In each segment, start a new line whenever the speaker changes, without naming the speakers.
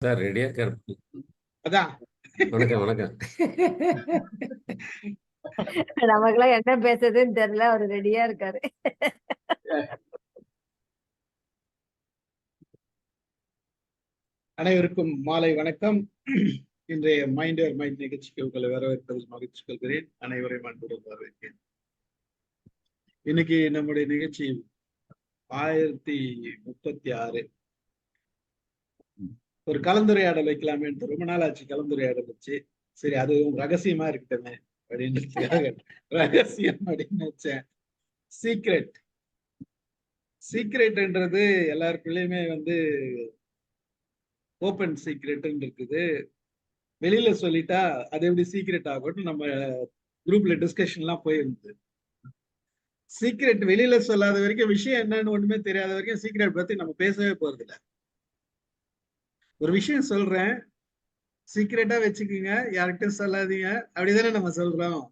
Sir ரெடியா இருக்காரு.
அதான்
வணக்கம் வணக்கம்.
நமக்கெல்லாம் என்ன பேசுறதுன்னு தெரியல, அவரு ரெடியா இருக்காரு.
அனைவருக்கும் மாலை வணக்கம். இன்றைய மைண்ட் யுவர் மைண்ட் நிகழ்ச்சிக்கு உங்களை வரவேற்பதில் மகிழ்ச்சி கொள்கிறேன். அனைவரையும் அன்புடன் வரவேற்கிறேன். இன்னைக்கு நம்முடைய நிகழ்ச்சி 1036 ஒரு கலந்துரையாடல் வைக்கலாமே, ரொம்ப நாள் ஆச்சு கலந்துரையாடல் வச்சு. சரி, அது ரகசியமா இருக்கட்டுமே அப்படின்னு ரகசியம் அப்படின்னு வச்சேன். சீக்ரெட்ன்றது எல்லாருக்குள்ளயுமே ஓப்பன் சீக்ரெட்னு இருக்குது. வெளியில சொல்லிட்டா அது எப்படி சீக்ரெட் ஆகும்னு நம்ம குரூப்ல டிஸ்கஷன்லாம் போயிருந்தது. சீக்ரெட் வெளியில சொல்லாத வரைக்கும், விஷயம் என்னன்னு ஒண்ணுமே தெரியாத வரைக்கும் சீக்ரெட் பத்தி நம்ம பேசவே போறது இல்லை. ஒரு விஷயம் சொல்றேன், சீக்ரெட்டா வச்சுக்கோங்க, யார்கிட்டும் சொல்லாதீங்க, அப்படிதானே நம்ம சொல்றோம்.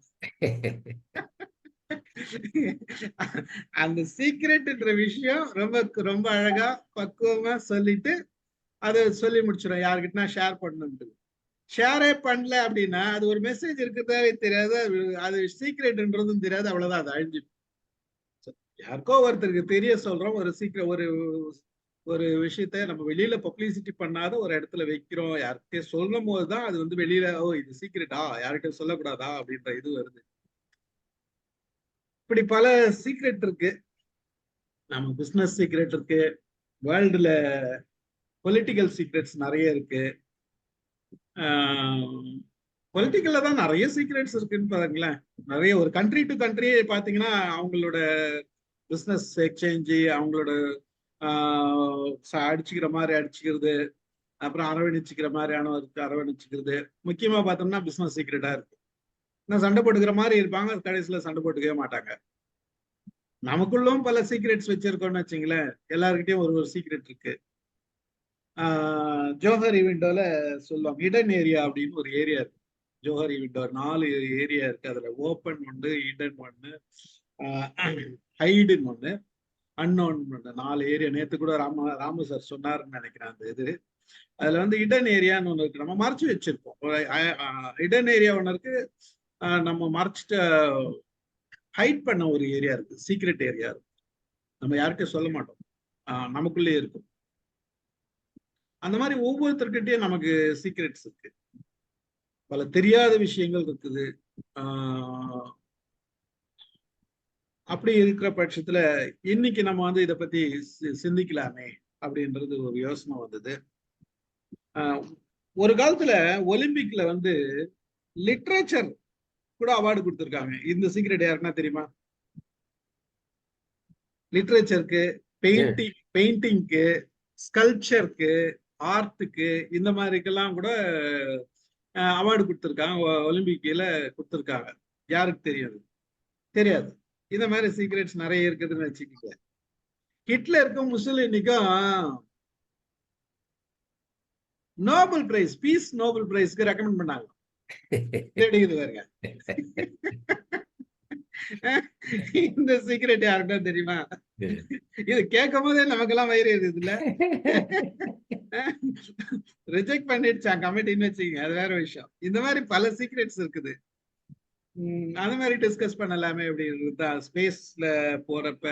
அந்த சீக்ரெட்ன்ற விஷயம் ரொம்ப ரொம்ப அழகா பக்குவமா சொல்லிட்டு அதை சொல்லி முடிச்சிடும். யாருக்கிட்ட ஷேர் பண்ணணும்ட்டு ஷேரே பண்ணல அப்படின்னா அது ஒரு மெசேஜ் இருக்கிறதாவே தெரியாது, அது சீக்ரெட்ன்றதும் தெரியாது, அவ்வளவுதான், அது அழிஞ்சு. யாருக்கோ ஒருத்தருக்கு தெரிய சொல்றோம் ஒரு சீக்ரெட், ஒரு விஷயத்த நம்ம வெளியில பப்ளிசிட்டி பண்ணாத ஒரு இடத்துல வைக்கிறோம். யார்கிட்ட சொல்லும் போதுதான் அது வெளியில, ஓ இது சீக்ரெட்டா, யார்கிட்ட சொல்லக்கூடாதா அப்படின்ற இது வருது. இப்படி பல சீக்ரெட் இருக்கு. நம்ம பிசினஸ் சீக்ரெட் இருக்கு, வேர்ல்டுல பொலிட்டிக்கல் சீக்ரெட்ஸ் நிறைய இருக்கு. பொலிட்டிக்கல்ல தான் நிறைய சீக்ரெட்ஸ் இருக்குன்னு பாருங்களேன். நிறைய ஒரு கண்ட்ரி டு கண்ட்ரி பாத்தீங்கன்னா அவங்களோட பிசினஸ் எக்ஸ்சேஞ்சு, அவங்களோட அடிச்சுக்கிற மாதிரி அடிச்சுக்கிறது, அப்புறம் அரவணைச்சிக்கிற மாதிரியான அரவணைச்சிக்கிறது, முக்கியமா பார்த்தோம்னா பிசினஸ் சீக்ரெட்டா இருக்கு. நான் சண்டை போட்டுக்கிற மாதிரி இருப்பாங்க, கடைசியில சண்டை போட்டுக்கவே மாட்டாங்க. நமக்குள்ளும் பல சீக்ரெட்ஸ் வச்சிருக்கோம்னு வச்சுங்களேன். எல்லாருக்கிட்டையும் ஒரு சீக்ரெட் இருக்கு. ஜோஹரி விண்டோல சொல்லுவாங்க, இடன் ஏரியா அப்படின்னு ஒரு ஏரியா இருக்கு. ஜோஹரி விண்டோ 4 ஏரியா இருக்கு. அதுல ஓப்பன் ஒன்று, இடன் ஒன்று, ஹைடுன்னு ஒன்று, அன்னோன் ஒன்று, 4 ஏரியா. நேத்து கூட ராமு சார் சொன்னாருன்னு நினைக்கிறேன். அந்த இது அதுல இடன் ஏரியான்னு ஒண்ணு இருக்கு, நம்ம மறைச்சு வச்சிருப்போம். இடன் ஏரியா ஒண்ணு இருக்கு, நம்ம மறைச்சிட்டு ஹைட் பண்ண ஒரு ஏரியா இருக்கு, சீக்ரெட் ஏரியா இருக்கு. நம்ம யார்கிட்டயும் சொல்ல மாட்டோம், நமக்குள்ளே இருக்கும். அந்த மாதிரி ஒவ்வொருத்தர்கிட்டயும் நமக்கு சீக்ரெட்ஸ் இருக்கு, பல தெரியாத விஷயங்கள் இருக்குது. அப்படி இருக்கிற பட்சத்துல இன்னைக்கு நம்ம இதை பத்தி சிந்திக்கலாமே அப்படின்றது ஒரு யோசனை வந்தது. ஒரு காலத்துல ஒலிம்பிக்ல லிட்ரேச்சர் கூட அவார்டு கொடுத்திருக்காங்க. இந்த சீக்ரெட் யாருன்னா தெரியுமா? லிட்ரேச்சருக்கு, பெயிண்டிங்க்கு, ஸ்கல்ப்சருக்கு, ஆர்ட்டுக்கு, இந்த மாதிரிக்கெல்லாம் கூட அவார்டு கொடுத்திருக்காங்க. ஒலிம்பிக்ல கொடுத்திருக்காங்க. யாருக்கு தெரியாது? தெரியாது. இந்த மாதிரி சீக்ரெட்ஸ் நிறைய இருக்குதுன்னு வச்சுக்கோங்க. ஹிட்லருக்கும் முசோலினிக்கும் நோபல் பிரைஸ், பீஸ் நோபல் பிரைஸ்க்கு ரெக்கமெண்ட் பண்ணாங்க. பாருங்க, இந்த சீக்ரெட் யாருன்னா தெரியுமா? இது கேட்கும் போதே நமக்கெல்லாம் வயிறு இருக்குது இல்ல? ரிஜெக்ட் பண்ணிடுச்சான் கமிட்டின்னு வச்சுக்கோங்க, அது வேற விஷயம். இந்த மாதிரி பல சீக்ரெட்ஸ் இருக்குது. அந்த மாதிரி டிஸ்கஸ் பண்ணலாமே அப்படின்றது. ஸ்பேஸ்ல போறப்ப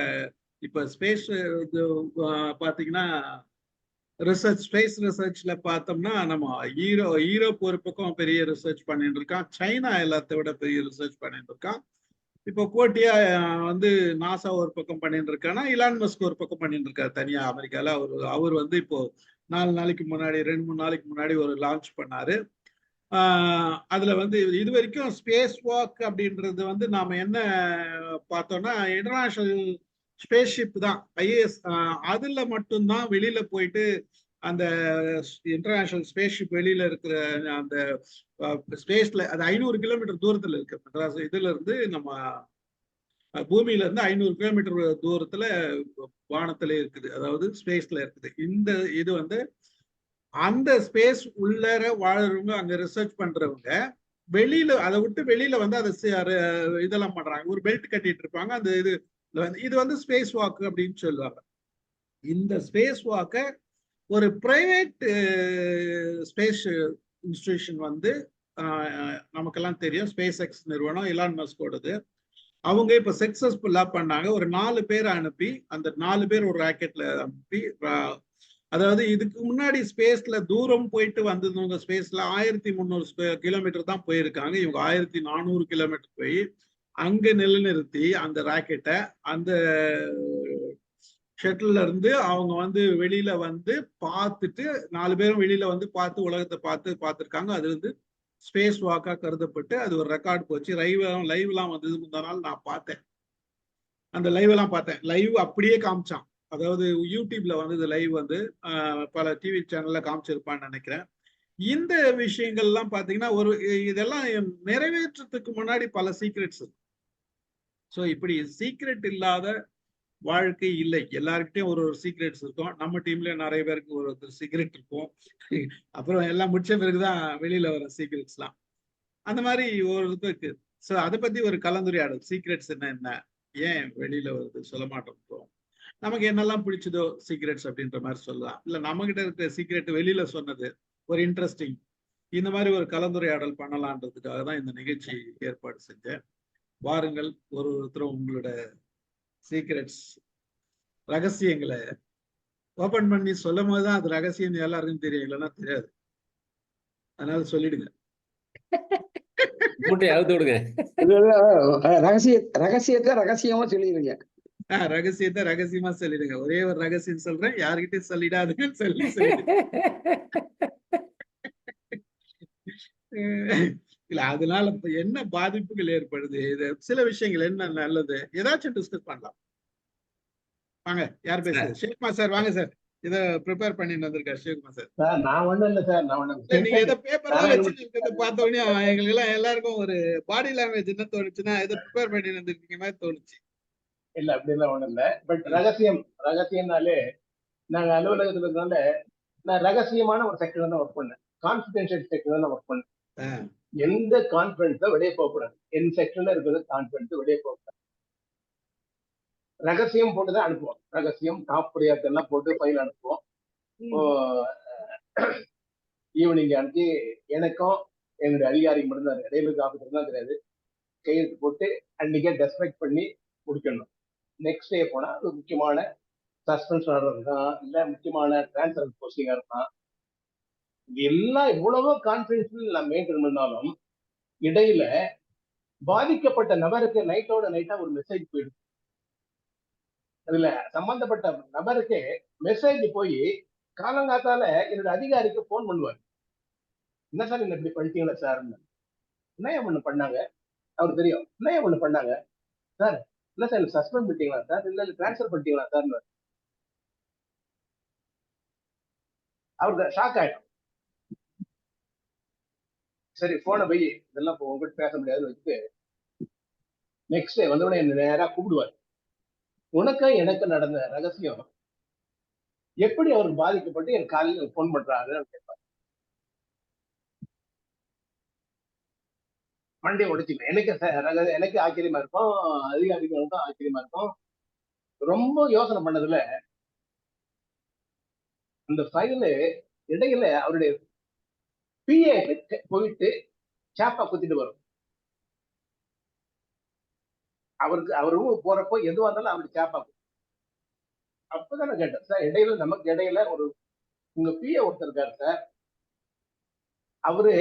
இப்ப ஸ்பேஸ் பாத்தீங்கன்னா ஸ்பேஸ் ரிசர்ச்ல பார்த்தோம்னா நம்ம ஈரோப் ஒரு பக்கம் பெரிய ரிசர்ச் பண்ணிட்டு இருக்கான், சைனா எல்லாத்த விட பெரிய ரிசர்ச் பண்ணிட்டு இருக்கான். இப்போ போட்டியா நாசா ஒரு பக்கம் பண்ணிட்டு இருக்கானா, இலான் மஸ்க் ஒரு பக்கம் பண்ணிட்டு இருக்காரு தனியா அமெரிக்கால. அவர் இப்போ 4 நாளைக்கு முன்னாடி, 2-3 நாளைக்கு முன்னாடி ஒரு லான்ச் பண்ணாரு. அதுல இது வரைக்கும் ஸ்பேஸ் வாக் அப்படின்றது நாம என்ன பார்த்தோம்னா இன்டர்நேஷனல் ஸ்பேஸ் ஷிப் தான், ஐஏஎஸ். அதுல மட்டும்தான் வெளியில போயிட்டு அந்த இன்டர்நேஷனல் ஸ்பேஸ் ஷிப் வெளியில இருக்கிற அந்த ஸ்பேஸ்ல, அது 500 கிலோமீட்டர் தூரத்துல இருக்கு. மெட்ராஸ் இதுல இருந்து, நம்ம பூமியில இருந்து 500 கிலோமீட்டர் தூரத்துல வானத்துல இருக்குது, அதாவது ஸ்பேஸ்ல இருக்குது. இந்த இது அந்த ஸ்பேஸ் உள்ளர வாழறவங்க, அங்க ரிசர்ச் பண்றவங்க வெளியில, அதை விட்டு வெளியில அதை இதெல்லாம் பண்றாங்க. ஒரு பெல்ட் கட்டிட்டு இருப்பாங்க. அந்த இது ஸ்பேஸ் வாக் அப்படின்னு சொல்லுவாங்க. இந்த ஸ்பேஸ் வாக்க ஒரு பிரைவேட் ஸ்பேஸ் இன்ஸ்டிடியூஷன் வந்து நமக்கெல்லாம் தெரியும், ஸ்பேஸ் எக்ஸ் நிறுவனம் இலான் மஸ்கோடது. அவங்க இப்ப சக்சஸ்ஃபுல்லா பண்ணாங்க. ஒரு 4 பேரை அனுப்பி, அந்த 4 பேர் ஒரு ராக்கெட்ல அனுப்பி, அதாவது இதுக்கு முன்னாடி ஸ்பேஸ்ல தூரம் போயிட்டு வந்தவங்க ஸ்பேஸ்ல 1300 கிலோமீட்டர் தான் போயிருக்காங்க. இவங்க 1400 கிலோமீட்டர் போய் அங்க நிலைநிறுத்தி அந்த ராக்கெட்டை அந்த ஷட்டில்ல இருந்து அவங்க வந்து வெளியில வந்து பார்த்துட்டு 4 பேரும் வெளியில வந்து பார்த்து உலகத்தை பார்த்துருக்காங்க. அது வந்து ஸ்பேஸ் வாக்கா கருதப்பட்டு அது ஒரு ரெக்கார்ட் போச்சு. லைவ்லாம் வந்தது. முந்தா நாள் நான் பார்த்தேன், அந்த லைவ் எல்லாம் பார்த்தேன். லைவ் அப்படியே காமிச்சான். அதாவது யூடியூப்ல வந்து லைவ் வந்து பல டிவி சேனல்ல காமிச்சிருப்பான்னு நினைக்கிறேன். இந்த விஷயங்கள்லாம் பாத்தீங்கன்னா இதெல்லாம் நிறைவேற்றத்துக்கு முன்னாடி பல சீக்ரெட்ஸ் இருக்கு. ஸோ இப்படி சீக்ரெட் இல்லாத வாழ்க்கை இல்லை. எல்லாருக்கிட்டையும் ஒரு சீக்ரெட்ஸ் இருக்கும். நம்ம டீம்ல நிறைய பேருக்கு ஒரு சீக்ரெட் இருக்கும். அப்புறம் எல்லாம் முடிச்ச பிறகுதான் வெளியில வர சீக்ரெட்ஸ்லாம். அந்த மாதிரி ஒரு இது இருக்கு. ஸோ அதை பத்தி ஒரு கலந்துரையாடல், சீக்ரெட்ஸ் என்ன, ஏன் வெளியில வருது, சொல்ல மாட்டோம், நமக்கு என்னெல்லாம் பிடிச்சதோ சீக்ரெட்ஸ் அப்படின்ற மாதிரி சொல்லலாம். இல்ல நம்ம கிட்ட இருக்க சீக்ரெட் வெளியில சொன்னது ஒரு இன்ட்ரெஸ்டிங், இந்த மாதிரி ஒரு கலந்துரையாடல் பண்ணலான்றதுக்காக தான் இந்த நிகழ்ச்சி ஏற்பாடு செஞ்சேன். வாருங்கள், ஒருத்தரும் உங்களோட சீக்ரெட்ஸ், ரகசியங்களை ஓபன் பண்ணி சொல்லும் போதுதான் அது ரகசியம் எல்லாருக்கும் தெரியும், இல்லைன்னா தெரியாது. அதனால சொல்லிடுங்க.
மூட்டை அவுத்து விடுங்க.
ரகசியத்தை ரகசியமா சொல்லிடுங்க.
ரகசியத்தை ரகசியமா சொல்லிடுங்க. ஒரே ஒரு ரகசியம் சொல்றேன், யாருக்கிட்டையும் சொல்லிடாதுன்னு சொல்லி இல்ல, அதனால என்ன பாதிப்புகள் ஏற்படுது, இது சில விஷயங்கள் என்ன நல்லது, ஏதாச்சும் டிஸ்கஸ் பண்ணலாம். வாங்க, யார் பேசுறது? ஷேக்மா சார் வாங்க சார். இத ப்ரிப்பேர் பண்ணி வந்திருக்காரு ஷேக்மா சார்.
சார் நான் ஒண்ணும் இல்ல சார், நான் ஒண்ணும்
நீங்க இத பேப்பர்லாம் வச்சு பார்த்த உடனே எங்களுக்கு எல்லாம் எல்லாருக்கும் ஒரு பாடி லாங்குவேஜ் என்ன தோணுச்சுன்னா இதை ப்ரிப்பேர் பண்ணி வந்திருக்கீங்க மாதிரி தோணுச்சு.
இல்ல அப்படி எல்லாம் ஒண்ணும் இல்ல. பட் ரகசியம்னாலே நாங்க அலுவலகத்துல இருந்தால நான் ரகசியமான ஒரு செக்டர் தான் ஒர்க் பண்ணேன். கான்பிடென்ஷியல் செக்டர் தான் ஒர்க் பண்ணேன். எந்த கான்பிடன்ஸும் வெளியே போகக்கூடாது. என் செக்டர்ல இருக்கிறது கான்பிடன்ஸ் வெளியே போகக்கூடாது. ரகசியம் போட்டுதான் அனுப்புவோம். ரகசியம் டாப் ப்ரியாரிட்டி எல்லாம் போட்டு ஃபைல் அனுப்புவோம். ஈவினிங் அனுப்பி எனக்கும் என்னுடைய அதிகாரிக்கு மட்டும்தான், இடையில ஆஃபீஸர் தான் தெரியாது, கையெழுத்து போட்டு அன்னைக்கே டெஸ்பெக்ட் பண்ணி முடிக்கணும். நெக்ஸ்ட் டே போனா ஒரு முக்கியமான சஸ்பென்ஷன் ஆர்டர் இருக்கான், இல்ல முக்கியமான டிரான்ஸ்ஃபர் போஸ்டிங்கா இருக்கான். இது எல்லாம் எவ்வளவோ கான்பிடன்ஸ் நான் மெயின்டைன் பண்ணாலும் இடையில பாதிக்கப்பட்ட நபருக்கு நைட்டோட நைட்டா ஒரு மெசேஜ் போயிடுது. அதுல சம்பந்தப்பட்ட நபருக்கு மெசேஜ் போய் காலங்காத்தால என்னோட அதிகாரிக்கு போன் பண்ணுவார். என்ன சார் என்ன இப்படி பண்ணிட்டீங்களா சார்? என்ன ஒண்ணு பண்ணாங்க, அவருக்கு தெரியும். என்ன ஒண்ணு பண்ணாங்க சார்? இல்ல சார் சஸ்பெண்ட் பண்ணிட்டீங்களா சார்? இல்ல டிரான்ஸ்பர் பண்ணிட்டீங்களா சார்? அவருக்கு ஷாக் ஆயிடும். சரி போனை போய் இதெல்லாம் உங்ககிட்ட பேச முடியாதுன்னு வச்சுட்டு நெக்ஸ்ட் டே வந்தவுடனே என்ன நேரா கூப்பிடுவார். உனக்கு எனக்கு நடந்த ரகசியம் எப்படி அவருக்கு பாதிக்கப்பட்டு என் காலையில் போன் பண்றாருன்னு கேட்பார். மண்டே உடைச்சுக்கணும். எனக்கு ஆச்சரியமா இருக்கும், அதிகாரிகளுக்கும் ஆச்சரியமா இருக்கும். ரொம்ப யோசனை பண்ணதுல அந்த ஃபைலு இடையில அவருடைய பிஏ போயிட்டு சாப்பா குத்திட்டு வரும். அவர் ரூம் போறப்போ எதுவா இருந்தாலும் அவருக்கு சாப்பா. அப்பதான் நான் கேட்டேன், சார் இடையில நமக்கு இடையில உங்க பிஏ ஒருத்தர் இருக்காரு சார், அவரு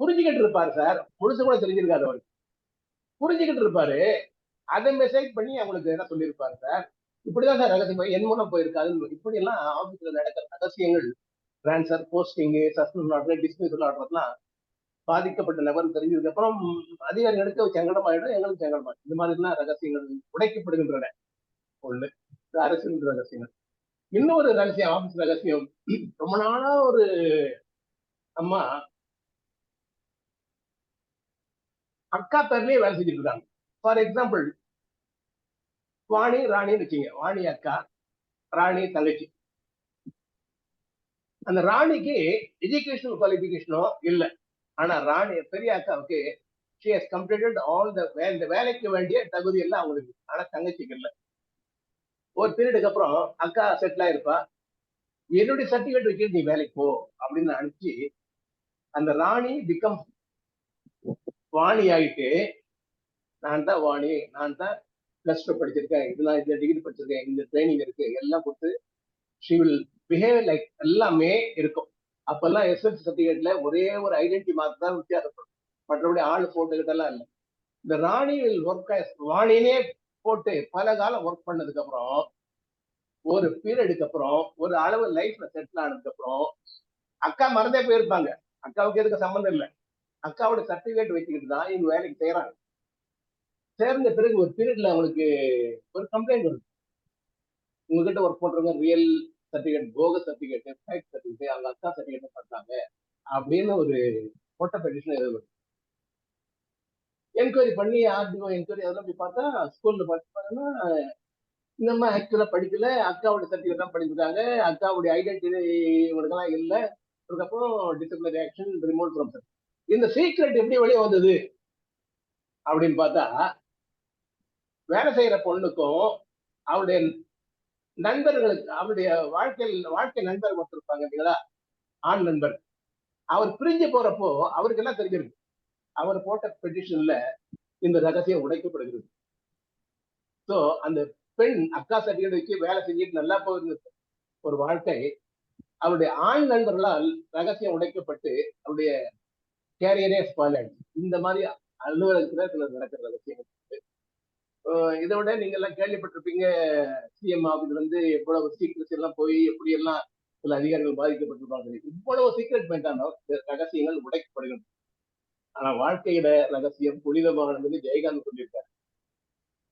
புரிஞ்சுக்கிட்டு இருப்பாரு சார், முழுசு கூட தெரிஞ்சிருக்காரு, அவருக்கு புரிஞ்சுக்கிட்டு இருப்பாரு, அதை மெசேஜ் பண்ணி அவங்களுக்கு என்ன சொல்லியிருப்பாரு சார், இப்படிதான் சார் ரகசியம் என் மூலம் போயிருக்காரு. இப்படி எல்லாம் ஆபீஸ்ல நடக்கிற ரகசியங்கள், transfer, posting, suspension order, dismissal ஆர்டர்லாம் பாதிக்கப்பட்ட நபர் தெரிஞ்சதுக்கு அப்புறம் அதிகாரிகளுக்கு சங்கடமாயிடும், எங்களுக்கு சங்கடமாயிடும். இந்த மாதிரிலாம் ரகசியங்கள் உடைக்கப்படுகின்றன. ஒண்ணு அரசியல் ரகசியங்கள். இன்னொரு ரகசியம், ஆபீஸ் ரகசியம். ரொம்ப நாளா ஒரு அம்மா அக்கா பேர்லயே வேலை செஞ்சுட்டு இருக்காங்க. ஃபார் எக்ஸாம்பிள் வாணி ராணின்னு வச்சுங்க. வாணி அக்கா, ராணி தங்கச்சி. அந்த ராணிக்கு எஜுகேஷனல் குவாலிபிகேஷனோ இல்லை, ஆனா ராணி பெரிய அக்காவுக்கு she has completed all the வேலைக்கு வேண்டிய தகுதி எல்லாம் அவங்களுக்கு, ஆனா தங்கச்சிக்கு இல்லை. ஒரு பீரியடுக்கு அப்புறம் அக்கா செட்டில் ஆயிருப்பா, என்னுடைய சர்டிபிகேட் வச்சு நீ வேலைக்கு போ அப்படின்னு அனுப்பிச்சு அந்த ராணி பிகம் வாணி ஆயிட்டு, நான் தான் வாணி, நான் தான் பிளஸ் டூ படிச்சிருக்கேன், இதெல்லாம் இந்த டிகிரி படிச்சிருக்கேன், இந்த ட்ரைனிங் இருக்கு, எல்லாம் கொடுத்து ஷி வில் பிஹேவ் லைக் எல்லாமே இருக்கும். அப்பெல்லாம் எஸ்எல்சி சர்டிபிகேட்ல ஒரே ஒரு ஐடென்டி மார்க் தான் வித்தியாசப்படும், மற்றபடி ஆள் போட்டுக்கிட்டெல்லாம் இல்லை. இந்த ராணி வில் ஒர்க் வாணினே போட்டு பல காலம் ஒர்க் பண்ணதுக்கு அப்புறம், ஒரு பீரியடுக்கு அப்புறம், ஒரு அளவு லைஃப்ல செட்டில் ஆனதுக்கு அப்புறம் அக்கா மறந்தே போயிருப்பாங்க. அக்காவுக்கு எதுக்கு சம்மந்தம் இல்லை. அக்காவோட சர்டிபிகேட் வச்சுக்கிட்டு தான் இவங்க வேலைக்கு செய்யறாங்க. சேர்ந்த பிறகு ஒரு பீரியட்ல அவங்களுக்கு ஒரு கம்ப்ளைண்ட் வருது, உங்ககிட்ட ஒர்க் பண்றவங்க ரியல் சர்டிபிகேட், போக சர்டிபிகேட், ஃபேக் சர்டிபிகேட், அவங்க அக்கா சர்டிபிகேட் பண்றாங்க அப்படின்னு ஒரு போட்ட பெட்டிஷன் எழுதுவது. என்கொயரி பண்ணி ஆர்டிஓ என்கொயரி அதெல்லாம் போய் பார்த்தா, ஸ்கூல்ல பார்த்தீங்கன்னா இந்த மாதிரி ஆக்சுவலா படிக்கல, அக்காவோட சர்டிபிகேட் தான் படிச்சிருக்காங்க, அக்காவுடைய ஐடென்டிட்டி இவனுக்கெல்லாம் இல்லை. அதுக்கப்புறம் disciplinary action, remote from service. இந்த சீக்ரெட் எப்படி வெளியே வந்தது அப்படின்னு பார்த்தா, வேலை செய்யற பொண்ணுக்கும் அவருடைய நண்பர்களுக்கு, அவருடைய வாழ்க்கை நண்பர் ஒருத்தர் இருப்பாங்க இல்லைங்களா, ஆண் நண்பர், அவர் பிரிஞ்சு போறப்போ அவருக்கு எல்லாம் தெரிஞ்சிருக்கு. அவர் போட்ட பெட்டிஷன்ல இந்த ரகசியம் உடைக்கப்படுகிறது. ஸோ அந்த பெண் அக்கா சர்டிபிகேட் வச்சு வேலை செஞ்சுட்டு நல்லா போயிருந்தது ஒரு வாழ்க்கை, அவருடைய ஆண் நண்பர்களால் ரகசியம் உடைக்கப்பட்டு அவருடைய கேரியரே ஸ்பாயில் ஆயிடுச்சு. இந்த மாதிரி அலுவலகத்துல சில நடக்கிற ரகசியம். இதை விட நீங்க எல்லாம் கேள்விப்பட்டிருப்பீங்க, சிஎம் ஆபீஸ்ல இருந்து எவ்வளவு சீக்கிரட்ஸ் எல்லாம் போய் எப்படி எல்லாம் சில அதிகாரிகள் பாதிக்கப்பட்டிருப்பாங்க. இவ்வளவு சீக்கிரட் பண்ணிட்டாலும் ரகசியங்கள் உடைக்கப்படுகின்றன. ஆனா வாழ்க்கையில ரகசியம் புனிதமானதுன்னு ஜெயகாந்த் சொல்லியிருக்காரு.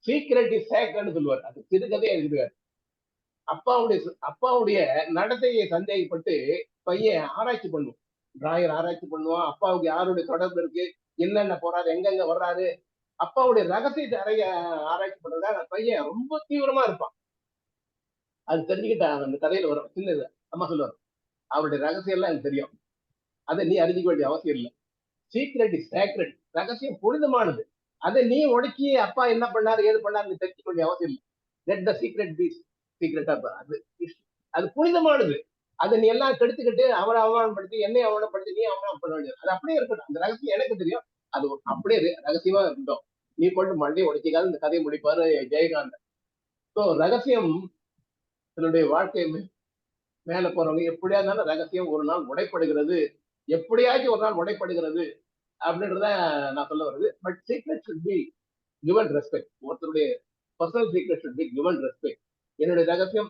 சீக்ரெட் இஸ் சேக்ரெட்னு சொல்லுவார். அது சிறுகதையா எழுதுவார். அப்பாவுடைய நடத்தையை சந்தேகப்பட்டு பையன் ஆராய்ச்சி பண்ணுவான், டிராயர் ஆராய்ச்சி பண்ணுவான். அப்பாவுக்கு யாருடைய தொடர்பு இருக்கு, என்னென்ன போறாரு, எங்கெங்க வர்றாரு, அப்பாவுடைய ரகசியத்தை ஆராய்ச்சி பண்றதா பையன் ரொம்ப தீவிரமா இருப்பான். அது தெரிஞ்சுக்கிட்டான் அந்த கதையில வரும். சின்னது அம்மா சொல்லுவார், அவருடைய ரகசியம் எல்லாம் எனக்கு தெரியும், அதை நீ அறிஞ்சிக்க வேண்டிய அவசியம் இல்லை. சீக்ரெட் இஸ் சேக்ரெட், ரகசியம் புனிதமானது, அதை நீ உடைச்சி அப்பா என்ன பண்ணாரு ஏது பண்ணாரு தெரிஞ்சுக்க வேண்டிய அவசியம் இல்லை. லெட் த சீக்ரெட் பீ சீக்ரெட்டா. அது புனிதமானது, அதை நீ எல்லாம் கெடுத்துக்கிட்டு அவனை அவமானப்படுத்தி என்னை அவமானப்படுத்தி நீ அவமானம் பண்ண வேண்டியது. அது அப்படியே இருக்கட்டும், அந்த ரகசியம் எனக்கு தெரியும், அது அப்படியே ரகசியமா இருக்கட்டும், நீ கொண்டு மண்டையை உடைச்சிக்காது. இந்த கதையை முடிப்பாரு ஜெயகாந்த். ஸோ ரகசியம் தன்னுடைய வாழ்க்கை மேல போறவங்க எப்படியா இருந்தாலும் ரகசியம் ஒரு நாள் உடைப்படுகிறது, எப்படியாச்சும் ஒரு நாள் உடைப்படுகிறது அப்படின்றத நான் சொல்ல வருது. But secret should be given respect. ஒருத்தருடைய personal secret should be given respect. என்னுடைய ரகசியம்,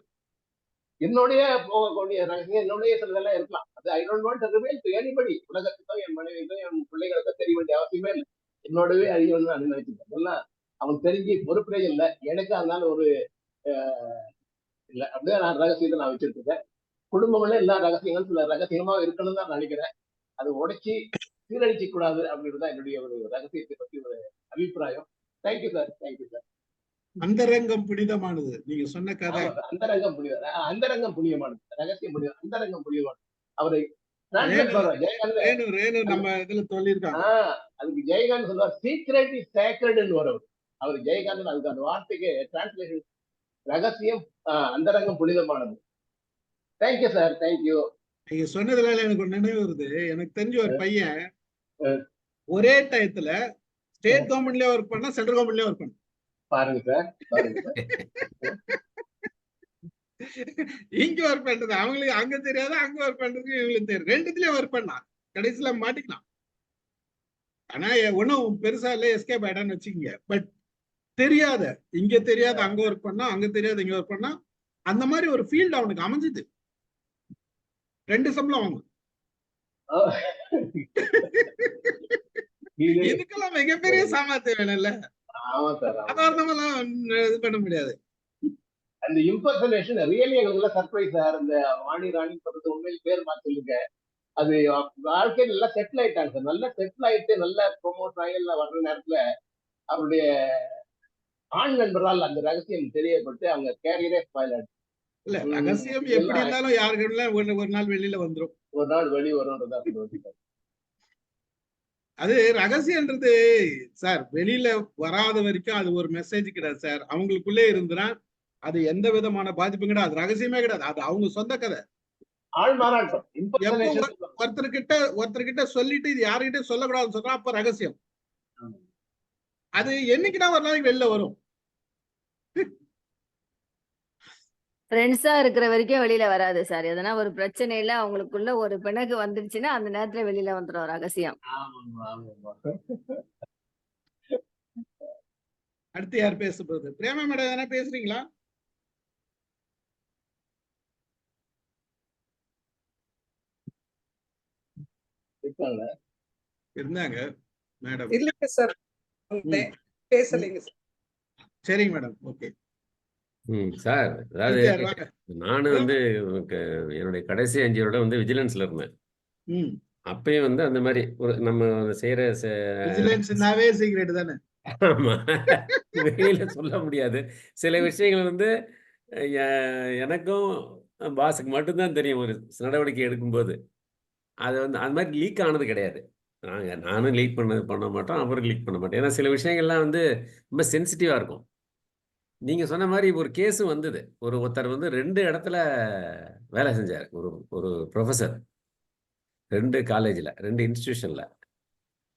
என்னுடைய போகக்கூடிய ரகசியம், என்னுடைய சிலதெல்லாம் இருக்கலாம். அது I don't want to reveal to anybody. உலகத்துக்கோ என் மனைவிக்கோ என் பிள்ளைகளுக்கோ தெரிய வேண்டிய அவசியமே இல்லை. என்னோடவே அறியணும்னு நான் நினைச்சிருக்கேன். அதெல்லாம் அவன் தெரிஞ்சு பொறுப்பே இல்லை, எனக்கு அதனால ஒரு இல்லை. அப்படியே நான் ரகசியத்தை நான் வச்சிட்டு இருக்கேன். குடும்பங்களே எல்லா ரகசியங்களும் சில ரகசியமா இருக்கணும்னு தான் நினைக்கிறேன். அது உடைச்சி சீரழிச்சு கூடாது அப்படின்றதான் என்னுடைய ஒரு ரகசியத்தை பத்தி ஒரு அபிப்பிராயம். Thank you sir, thank you sir.
அந்தரங்கம் புனிதமானது நீங்க சொன்ன கதை.
அந்தரங்கம் புனிதம், அந்தரங்கம் புனிதமானது, ரகசியம் புனிதம், அந்தரங்கம் புனிதமானது. அவரை
ரேணு நம்ம இதுல சொல்லியிருக்காங்க.
அதுக்கு ஜெயகாந்த் சொல்லுவார் சீக்ரெட் இஸ் சேக்ரெட்னு வரும். அவர் ஜெயகாந்தன் அதுக்கு அந்த வார்த்தைக்கு டிரான்ஸ்லேஷன் ரகசியம் அந்தரங்கம் புனிதமானது. Thank you sir, thank you.
நீங்க சொன்னதுல எனக்கு ஒரு நினைவு வருது. எனக்கு தெரிஞ்ச ஒரு பையன் ஒரே டயத்துல ஸ்டேட் கவர்மெண்ட்லயே ஒர்க் பண்ணா, சென்ட்ரல் கவர்மெண்ட்லயே ஒர்க் பண்ண.
பாருங்க சார், பாருங்க சார்.
இங்க ஒர்க் பண்றது அவங்களுக்கு அங்க தெரியாது, அங்க ஒர்க் பண்றது இவங்களுக்கு தெரியும். ரெண்டுத்துலயும் ஒர்க் பண்ணா, கடைசியில மாட்டிக்கலாம். ஆனா ஒன்னும் பெருசா இல்ல, எஸ்கேப் ஆயிடான்னு வச்சுக்கோங்க. பட் தெரியாத இங்க தெரியாத அங்க ஒர்க் பண்ணா, அங்க தெரியாத இங்க ஒர்க் பண்ணா, அந்த மாதிரி ஒரு ஃபீல்டு அவனுக்கு அமைஞ்சது. 2 சம்பளம் வாங்கும். இதுக்கெல்லாம் மிகப்பெரிய சாமர்த்தியம் வேணும்ல. சாதாரணமெல்லாம் இது பண்ண முடியாது.
அந்த இம்பர்சனேஷன் ரியலி எங்களுக்கு சர்ப்ரைஸ் சார். அந்த வாணி ராணி சொல்றது உண்மையில் பேர் மாத்தி சொல்லுங்க. அது வாழ்க்கையில் நல்லா செட்டில் ஆயிட்டாங்க சார். நல்லா செட்டில் ஆயிட்டு நல்லா ப்ரொமோட் ஆகி வர்ற நேரத்துல அவருடைய ஆண் நண்பரால் அந்த ரகசியம் தெரியப்பட்டு அவங்க கேரியரே ஸ்பாயில் ஆயிடுச்சு.
இல்ல ரகசியம் எப்படி இருந்தாலும் யாருக்கெல்லாம் ஒரு நாள் வெளியில வந்துரும்,
ஒரு நாள் வெளியே வரும்ன்றதா.
அது ரகசியம்ன்றது சார் வெளியில வராத வரைக்கும் அது ஒரு மெசேஜ் கிடையாது சார். அவங்களுக்குள்ளே இருந்துனா அது எந்த விதமான பாதிப்பும் கிடையாது, அது ரகசியமே கிடையாது, அது அவங்க சொந்த கதை.
ஆள் மாறாட்டம்
எப்போ
impersonation.
ஒருத்தர்கிட்ட சொல்லிட்டு இது யாருகிட்ட சொல்லக்கூடாதுன்னு சொல்றா அப்ப ரகசியம். அது என்னைக்குன்னா ஒரு நாளைக்கு வெளில வரும்.
ஃப்ரெண்ட்ஸா இருக்கிற வரைக்கும் வெளியில வராது சார். எதனா ஒரு பிரச்சனையில அவங்களுக்குள்ள ஒரு பிணக்கு வந்துருச்சுன்னா அந்த நேரத்துல வெளியில வந்துரும் ரகசியம்.
ஆமாமா, ஆமாமா.
அடுத்து யார் பேச போகுது? பிரேமா மேடம் எதனா பேசுறீங்களா?
இருக்காங்க.
இருந்தாங்க மேடம்.
இல்லைங்க சார், பேசலைங்க சார்.
சரிங்க மேடம், ஓகே.
சார், அதாவது
அடுத்து யார் வாங்க.
நானும் வந்து என்னுடைய கடைசி 5 வருடம் வந்து விஜிலன்ஸ்ல இருந்தேன்.
ம்.
அப்பயும் வந்து அந்த மாதிரி ஒரு நம்ம செய்யற
விஜிலன்ஸ்னாவே சீக்ரெட் தானே.
ஆமா, வெளியில சொல்ல முடியாது. சில விஷயங்கள் வந்து எனக்கும் பாஸுக்கு மட்டும்தான் தெரியும் ஒரு நடவடிக்கை எடுக்கும்போது. அது வந்து அந்த மாதிரி லீக் ஆனது கிடையாது. நானும் லீக் பண்ண மாட்டோம், அவரும் லீக் பண்ண மாட்டோம். ஏன்னா சில விஷயங்கள்லாம் வந்து ரொம்ப சென்சிட்டிவா இருக்கும். நீங்க சொன்ன மாதிரி ஒரு கேஸும் வந்தது. ஒருத்தர் வந்து 2 இடத்துல வேலை செஞ்சார். ஒரு ப்ரொஃபசர் 2 காலேஜ்ல, 2 இன்ஸ்டிடியூஷன்ல.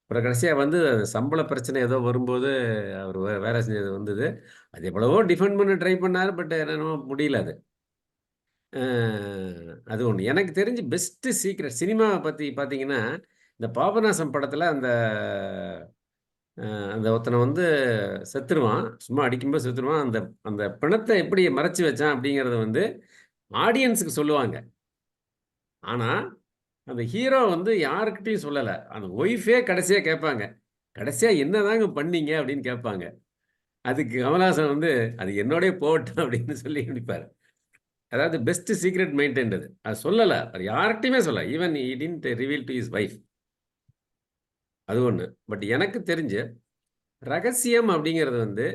அப்புறம் கடைசியா வந்து சம்பள பிரச்சனை ஏதோ வரும்போது அவர் வேலை செஞ்சது வந்தது. அது எவ்வளவோ டிஃபெண்ட் பண்ண ட்ரை பண்ணாரு. பட் என்னமோ முடியல அது. அது ஒண்ணு. எனக்கு தெரிஞ்சு பெஸ்ட் சீக்ரெட் சினிமாவை பத்தி பார்த்தீங்கன்னா, இந்த பாபநாசம் படத்துல அந்த ஒருத்தனை வந்து செத்துருவான். சும்மா அடிக்கும்போது செத்துருவான். அந்த பிணத்தை எப்படி மறைச்சு வச்சான் அப்படிங்கிறத வந்து ஆடியன்ஸுக்கு சொல்லுவாங்க. ஆனா, அந்த ஹீரோ வந்து யாருக்கிட்டையும் சொல்லல. அந்த ஒய்ஃபே கடைசியா கேட்பாங்க. "கடைசியா என்னதாங்க பண்ணீங்க?" அப்படின்னு கேட்பாங்க. அதுக்கு கமலஹாசன் வந்து, "அது என்னோடயே போகட்டும்" அப்படின்னு சொல்லி முடிப்பாரு. அதாவது பெஸ்ட் சீக்ரெட் மெயின்டெய்ன்டு அது. அது சொல்லல. அது யார்கிட்டயுமே சொல்லல. Even he didn't reveal to his wife. அது ஒண்ணு. பட் எனக்கு தெரிஞ்சு ரகசியம் அப்படிங்கிறது வந்து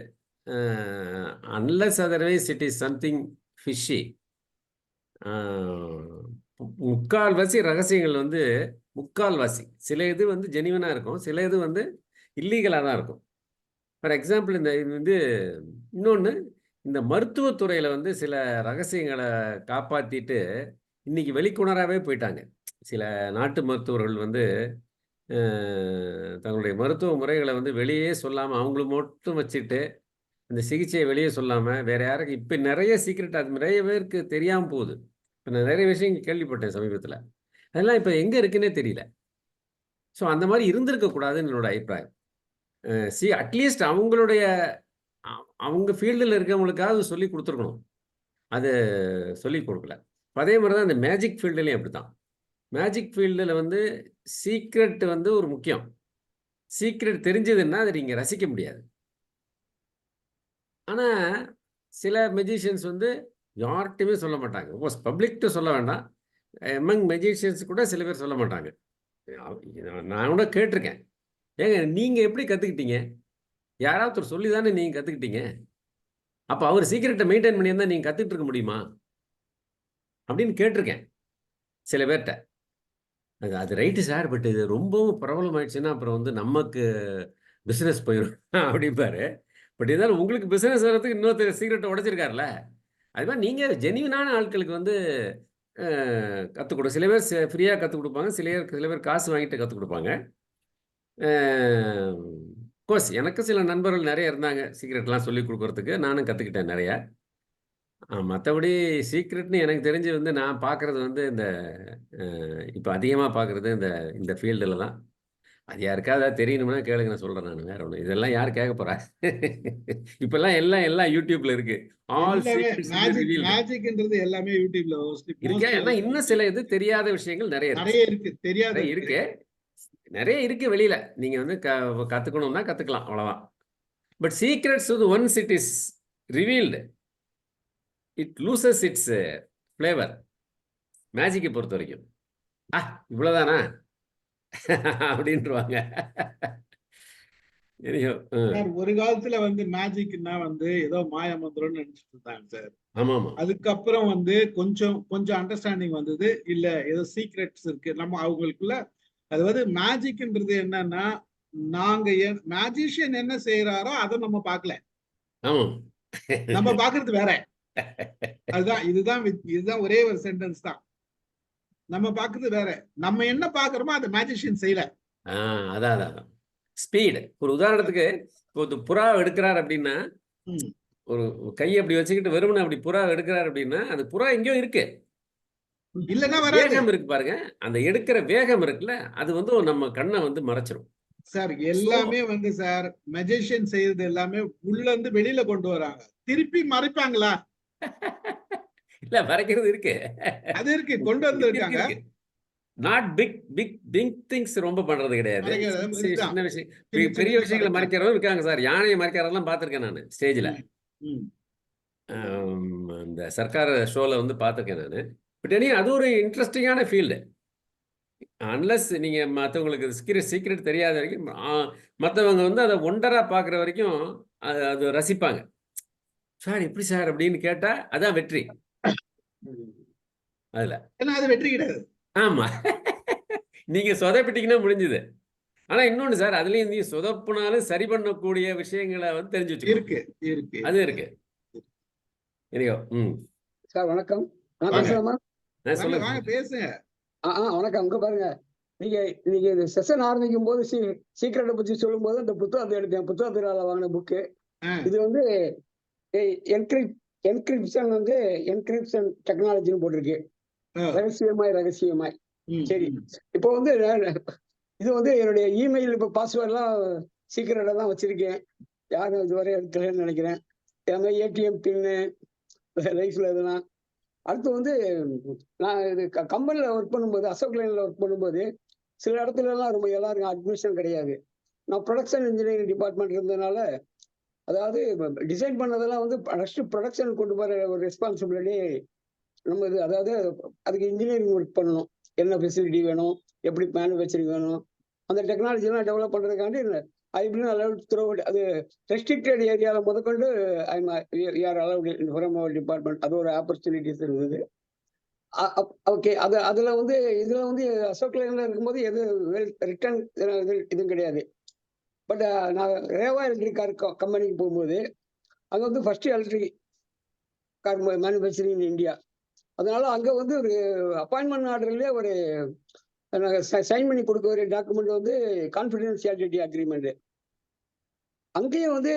unless otherwise it is something fishy. முக்கால்வாசி ரகசியங்கள் வந்து முக்கால்வாசி. சில இது வந்து ஜெனியூனா இருக்கும். சில இது வந்து இல்லீகலாக தான் இருக்கும். ஃபார் எக்ஸாம்பிள் இது வந்து இன்னொன்று, இந்த மருத்துவத்துறையில் வந்து சில ரகசியங்களை காப்பாற்றிட்டு இன்னைக்கு வெளிக்கொணராகவே போயிட்டாங்க. சில நாட்டு மருத்துவர்கள் வந்து தங்களுடைய மருத்துவ முறைகளை வந்து வெளியே சொல்லாமல் அவங்களுக்கு மட்டும் வச்சுட்டு இந்த சிகிச்சையை வெளியே சொல்லாமல் வேற யாருக்கு இப்போ நிறைய சீக்ரெட் அது நிறைய பேருக்கு தெரியாமல் போகுது. இப்போ நான் நிறைய விஷயம் கேள்விப்பட்டேன் சமீபத்தில். அதெல்லாம் இப்போ எங்கே இருக்குன்னே தெரியல. ஸோ அந்த மாதிரி இருந்திருக்கக்கூடாதுன்னு என்னோட அபிப்பிராயம். அட்லீஸ்ட் அவங்களுடைய அவங்க ஃபீல்டில் இருக்கவங்களுக்காவது சொல்லி கொடுத்துருக்கணும். அது சொல்லி கொடுக்கல. அதே மாதிரி தான் இந்த மேஜிக் ஃபீல்டுலேயும் அப்படி தான். மேஜிக் ஃபீல்டில் வந்து சீக்ரெட் வந்து ஒரு முக்கியம். சீக்ரெட் தெரிஞ்சதுன்னா அதை நீங்கள் ரசிக்க முடியாது. ஆனால் சில மெஜிஷியன்ஸ் வந்து யார்கிட்டையுமே சொல்ல மாட்டாங்க. சப்போஸ் பப்ளிக்ட்டு சொல்ல வேண்டாம், எமங் மெஜிஷியன்ஸ் கூட சில பேர் சொல்ல மாட்டாங்க. நான் கூட கேட்டிருக்கேன், ஏங்க நீங்கள் எப்படி கற்றுக்கிட்டீங்க? யாராவது ஒருத்தர் சொல்லி தானே நீங்கள் கற்றுக்கிட்டீங்க. அப்போ அவர் சீக்கிரட்டை மெயின்டைன் பண்ணியிருந்தால் நீங்கள் கற்றுக்கிட்டு இருக்க முடியுமா அப்படின்னு கேட்டிருக்கேன் சில பேர்கிட்ட. அது ரைட்டு சார், பட் இது ரொம்பவும் பிரபலம் ஆயிடுச்சுன்னா அப்புறம் வந்து நமக்கு பிஸ்னஸ் போயிடும் அப்படிப்பாரு. பட் இருந்தாலும் உங்களுக்கு பிஸ்னஸ் வர்றதுக்கு இன்னொருத்தர் சீக்கிரட்டை உடைச்சிருக்காருல்ல. அது மாதிரி நீங்கள் ஜென்யூனான ஆட்களுக்கு வந்து கற்றுக் கொடு. சில பேர் ஃப்ரீயாக கற்றுக் கொடுப்பாங்க, சில பேர் காசு வாங்கிட்டு கற்றுக் கொடுப்பாங்க. கோர்ஸ் எனக்கு சில நண்பர்கள் நிறைய இருந்தாங்க சீக்ரெட்லாம் சொல்லி கொடுக்கறதுக்கு. நானும் கற்றுக்கிட்டேன் நிறையா. மற்றபடி சீக்ரெட்னு எனக்கு தெரிஞ்சு வந்து நான் பார்க்குறது வந்து இந்த இப்போ அதிகமாக பார்க்குறது இந்த ஃபீல்டில் தான். அது யாருக்காவது தெரியணும்னா கேளுங்க, நான் சொல்கிறேன். நான் வேற ஒன்று, இதெல்லாம் யார் கேட்க போகிறா? இப்போல்லாம் எல்லாம் யூடியூப்ல இருக்கு. ஆல்
மேஜிக்ன்றது எல்லாமே யூடியூப்ல
இருக்கு. ஏன்னா இன்னும் சில இது தெரியாத விஷயங்கள் நிறைய
இருக்கு. தெரியாத
இருக்கு, நிறைய இருக்கு வெளியில. நீங்க வந்து கத்துக்கணும்னா கத்துக்கலாம், அவ்வளவுதான். But secrets once it is revealed it loses its flavour. மேஜிக்கை பொறுத்த வரைக்கும் இவ்வளவுதானா அப்படின்ட்டுருவாங்க.
ஒரு காலத்துல வந்து மேஜிக்னா வந்து ஏதோ மாய மந்திரம்னு நினைச்சிட்டு இருந்தாங்க சார்.
ஆமா.
அதுக்கப்புறம் வந்து கொஞ்சம் அண்டர்ஸ்டாண்டிங் வந்தது. இல்ல ஏதோ சீக்ரெட்ஸ் இருக்கு நம்ம அவங்களுக்குள்ள. அதாவது மேஜிக்ன்றது என்னன்னா, நாங்க மேஜிஷியன் என்ன செய்யறாரோ அதை நம்ம பார்க்கல, நம்ம பாக்குறது வேற. இதுதான் ஒரே ஒரு சென்டென்ஸ் தான். நம்ம பாக்குறது வேற. நம்ம என்ன பாக்குறோமோ அதை மேஜிஷியன் செய்யல.
அதான் ஸ்பீடு. ஒரு உதாரணத்துக்கு இப்போ ஒரு புறா எடுக்கிறார் அப்படின்னா,
ம்.
ஒரு கையை அப்படி வச்சுக்கிட்டு வெறுமனே அப்படி புறா எடுக்கிறார் அப்படின்னா, அந்த புறா எங்கேயோ இருக்கு.
இல்லைன்னா வராது.
வேகம் இருக்கு பாருங்க. அந்த எடுக்கிற வேகம் இருக்குல்ல, அது வந்து நம்ம கண்ணை வந்து மறைச்சிரும்.
சார் எல்லாமே வந்து சார் மெஜிஷியன் செய்யறது எல்லாமே உள்ள இருந்து வெளியில கொண்டு வராங்க. திருப்பி மறைப்பாங்களா?
இல்ல மறைக்கிறது இருக்கு.
அது இருக்கு, கொண்டு வந்திருக்காங்க.
நாட் பிக் திங்ஸ் ரொம்ப பண்றது கிடையாது.
மறைக்கிறது இதுதான்.
சின்ன விஷயம்,
சின்ன
பெரிய
சின்னது
விஷயங்களை
மறைக்கிறாங்க.
மறைக்கிறவங்க இருக்காங்க சார். யானையை மறைக்கிறதெல்லாம் பார்த்திருக்கேன் நான் ஸ்டேஜ்ல.
ம்.
இந்த சர்க்கார் ஷோல வந்து பார்த்திருக்கேன் நான். பட் எனி அது ஒரு இன்ட்ரெஸ்டிங்கான ஃபீல்டு. அன்லஸ் நீங்க மற்றவங்களுக்கு சீக்ரெட் தெரியாத வரைக்கும் மற்றவங்க வந்து அதை ஒண்டரா பார்க்குற வரைக்கும் அது ரசிப்பாங்க. சார் எப்படி சார் அப்படின்னு கேட்டா அதான் வெற்றி அதுல.
ஏன்னா அது வெற்றி கிடையாது.
ஆமா. நீங்க சொதப்பிட்டீங்கன்னா முடிஞ்சுது. ஆனா இன்னொன்னு சார், அதுலயும் நீ சொதப்புனாலும் சரி பண்ணக்கூடிய விஷயங்களை வந்து தெரிஞ்சு வச்சுக்கணும்.
இருக்கு இருக்கு.
அது இருக்கு. எனியோ
சார் வணக்கம். நான்
வாங்க.
பேசலாமா?
வாங்க
சொல்லுங்க.
வாங்க பேசுங்க.
வணக்கம். அங்க பாருங்க, நீங்க இந்த செஷன் ஆரம்பிக்கும் போது சீக்கிரட்டை பத்தி சொல்லும் போது அந்த புத்தகத்தை எடுத்தேன். புத்தகத்தினால வாங்கின புக்கு இது வந்து என்கிரிப்ஷன் வந்து என்கிரிப்ஷன் டெக்னாலஜின்னு போட்டிருக்கு. ரகசியமாய் சரி. இப்போ வந்து இது வந்து என்னுடைய இமெயில் இப்போ பாஸ்வேர்ட்லாம் சீக்கிரட்டா தான் வச்சிருக்கேன். யாரும் இதுவரை எடுக்கலன்னு நினைக்கிறேன். ஏடிஎம் பின்னு லைஃப்ல இதெல்லாம். அடுத்து வந்து நான் இது கம்பெனியில் ஒர்க் பண்ணும்போது, அசோக் லைனில் ஒர்க் பண்ணும்போது சில இடத்துலலாம் ரொம்ப எல்லாருக்கும் அட்மிஷன் கிடையாது. நான் ப்ரொடக்ஷன் இன்ஜினியரிங் டிபார்ட்மெண்ட் இருந்ததுனால, அதாவது டிசைன் பண்ணதெல்லாம் வந்து ஃபஸ்ட்டு ப்ரொடக்ஷன் கொண்டு போகிற ஒரு ரெஸ்பான்சிபிலிட்டி நம்ம இது. அதாவது அதுக்கு இன்ஜினியரிங் ஒர்க் பண்ணணும். என்ன ஃபெசிலிட்டி வேணும், எப்படி மேனுஃபேக்சரிங் வேணும், அந்த டெக்னாலஜிலாம் டெவலப் பண்ணுறதுக்காண்டி ஐ பின் அலவுட் த்ரூ அது ரெஸ்ட்ரிக்டட் ஏரியாவில் முதற்கொண்டு are allowed from our department. அது ஒரு ஆப்பர்ச்சுனிட்டிஸ் இருந்தது. ஓகே. அதில் வந்து இதில் வந்து அசோக் லைனில் இருக்கும்போது எது ரிட்டர்ன் இதுவும் கிடையாது. பட் நான் ரேவா எலக்ட்ரிக் கார் கம்பெனிக்கு போகும்போது அங்கே வந்து first electric car manufacturing in India. அதனால அங்கே வந்து ஒரு அப்பாயின்மெண்ட் ஆர்டர்லேயே ஒரு சைன் பண்ணி கொடுக்க ஒரு டாக்குமெண்ட் வந்து கான்ஃபிடென்ஷியாலிட்டி அக்ரிமெண்ட். அங்கேயும் வந்து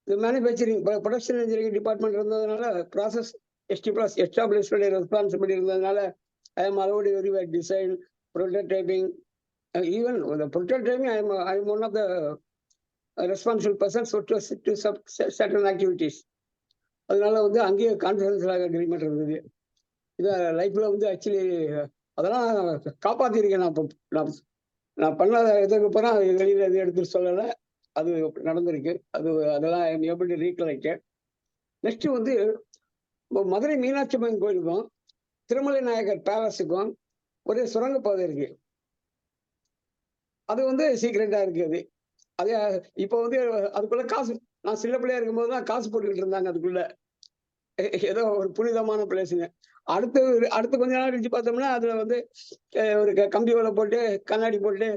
மேனுஃபேக்சரிங் ப்ரொடக்ஷன் இன்ஜினியரிங் டிபார்ட்மெண்ட் இருந்ததுனால ப்ராசஸ் எஸ்டாப்ளிஷ்மெண்ட் ரெஸ்பான்சிபிலிட்டி இருந்ததுனால I am allowed everywhere design, prototyping, even prototyping I am one of the responsible persons to certain activities. அதனால வந்து அங்கேயே கான்ஃபிடென்ஷியல் அக்ரிமெண்ட் இருந்தது. இதை லைஃப்ல வந்து ஆக்சுவலி அதெல்லாம் காப்பாற்றிருக்கேன். நான் பண்ண இதுக்கு அப்புறம் வெளியில் எது எடுத்து சொல்லலை. அது நடந்திருக்கு. அதெல்லாம் எப்படி ரீகலெக்டட். நெக்ஸ்ட் வந்து மதுரை மீனாட்சி அம்மன் கோயிலுக்கும் திருமலை நாயகர் பேலஸுக்கும் ஒரே சுரங்கப்பாதை இருக்கு. அது வந்து சீக்கிரட்டா இருக்கு. அது இப்போ வந்து அதுக்குள்ள காசு, நான் சின்ன பிள்ளையா இருக்கும்போது தான் காசு போட்டுக்கிட்டு இருந்தாங்க அதுக்குள்ள. ஏதோ ஒரு புனிதமான பிளேஸுங்க. அடுத்து கொஞ்ச நாள் கழிச்சு பார்த்தோம்னா அதுல வந்து ஒரு கம்பி வலை போட்டு கண்ணாடி போட்டு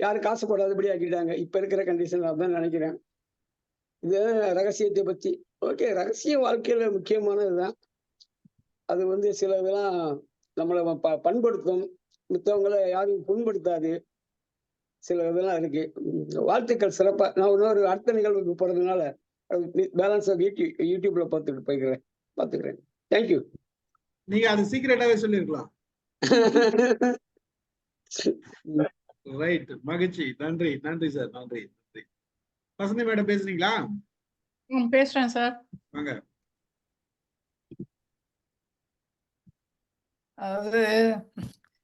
யாரும் காசு போடாதபடி ஆக்கிட்டாங்க. இப்ப இருக்கிற கண்டிஷன் அதான் நினைக்கிறேன். இது ரகசியத்தை பத்தி. ஓகே, ரகசிய வாழ்க்கையில முக்கியமானதுதான். அது வந்து சில இதெல்லாம் நம்மளை பண்படுத்தும், மித்தவங்களை யாரையும் புண்படுத்தாது. சில இதெல்லாம் இருக்கு. வாழ்த்துக்கள் சிறப்பா. நான் இன்னொரு அடுத்த நிகழ்வுக்கு போறதுனால பேலன்ஸ் யூடியூப்ல பார்த்துக்கிறேன். தேங்க்யூ.
நீங்க அது சீக்கிரட்டாவே சொல்லிருக்கலாம். ரைட், மகிழ்ச்சி. நன்றி நன்றி சார். நன்றி நன்றி. வசந்தி மேடம் பேசுறீங்களா?
பேசுறேன் சார்.
வாங்க.
அதாவது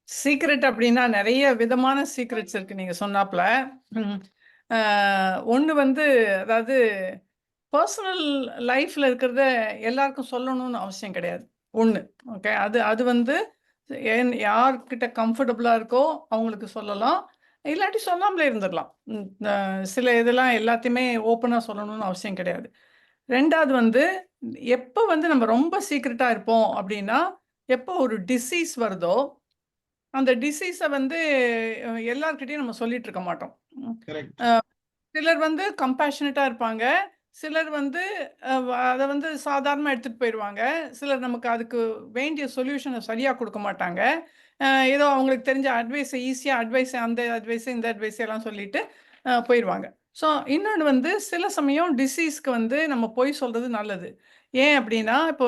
சீக்ரெட் அப்படின்னா நிறைய விதமான சீக்ரெட்ஸ் இருக்கு நீங்க சொன்னாப்ல. ஒன்று வந்து அதாவது பர்சனல் லைஃப்ல இருக்கிறத எல்லாருக்கும் சொல்லணும்னு அவசியம் கிடையாது. ஒன்று ஓகே. அது வந்து யார்கிட்ட கம்ஃபர்டபுளா இருக்கோ அவங்களுக்கு சொல்லலாம், இல்லாட்டி சொல்லாமலே இருந்துடலாம். சில இதெல்லாம் எல்லாத்தையுமே ஓப்பனாக சொல்லணும்னு அவசியம் கிடையாது. ரெண்டாவது வந்து எப்போ வந்து நம்ம ரொம்ப சீக்ரெட்டாக இருப்போம் அப்படின்னா, எப்போ ஒரு டிசீஸ் வருதோ அந்த டிசீஸை வந்து எல்லார்கிட்டையும் நம்ம சொல்லிட்டு இருக்க மாட்டோம். சிலர் வந்து கம்பேஷனட்டாக இருப்பாங்க, சிலர் வந்து அதை வந்து சாதாரணமாக எடுத்துகிட்டு போயிடுவாங்க, சிலர் நமக்கு அதுக்கு வேண்டிய சொல்யூஷனை சரியாக கொடுக்க மாட்டாங்க. ஏதோ அவங்களுக்கு தெரிஞ்ச அட்வைஸை ஈஸியாக அந்த அட்வைஸ் இந்த அட்வைஸ் எல்லாம் சொல்லிட்டு போயிடுவாங்க. ஸோ இன்னொன்று வந்து சில சமயம் டிசீஸ்க்கு வந்து நம்ம போய் சொல்கிறது நல்லது. ஏன் அப்படின்னா இப்போ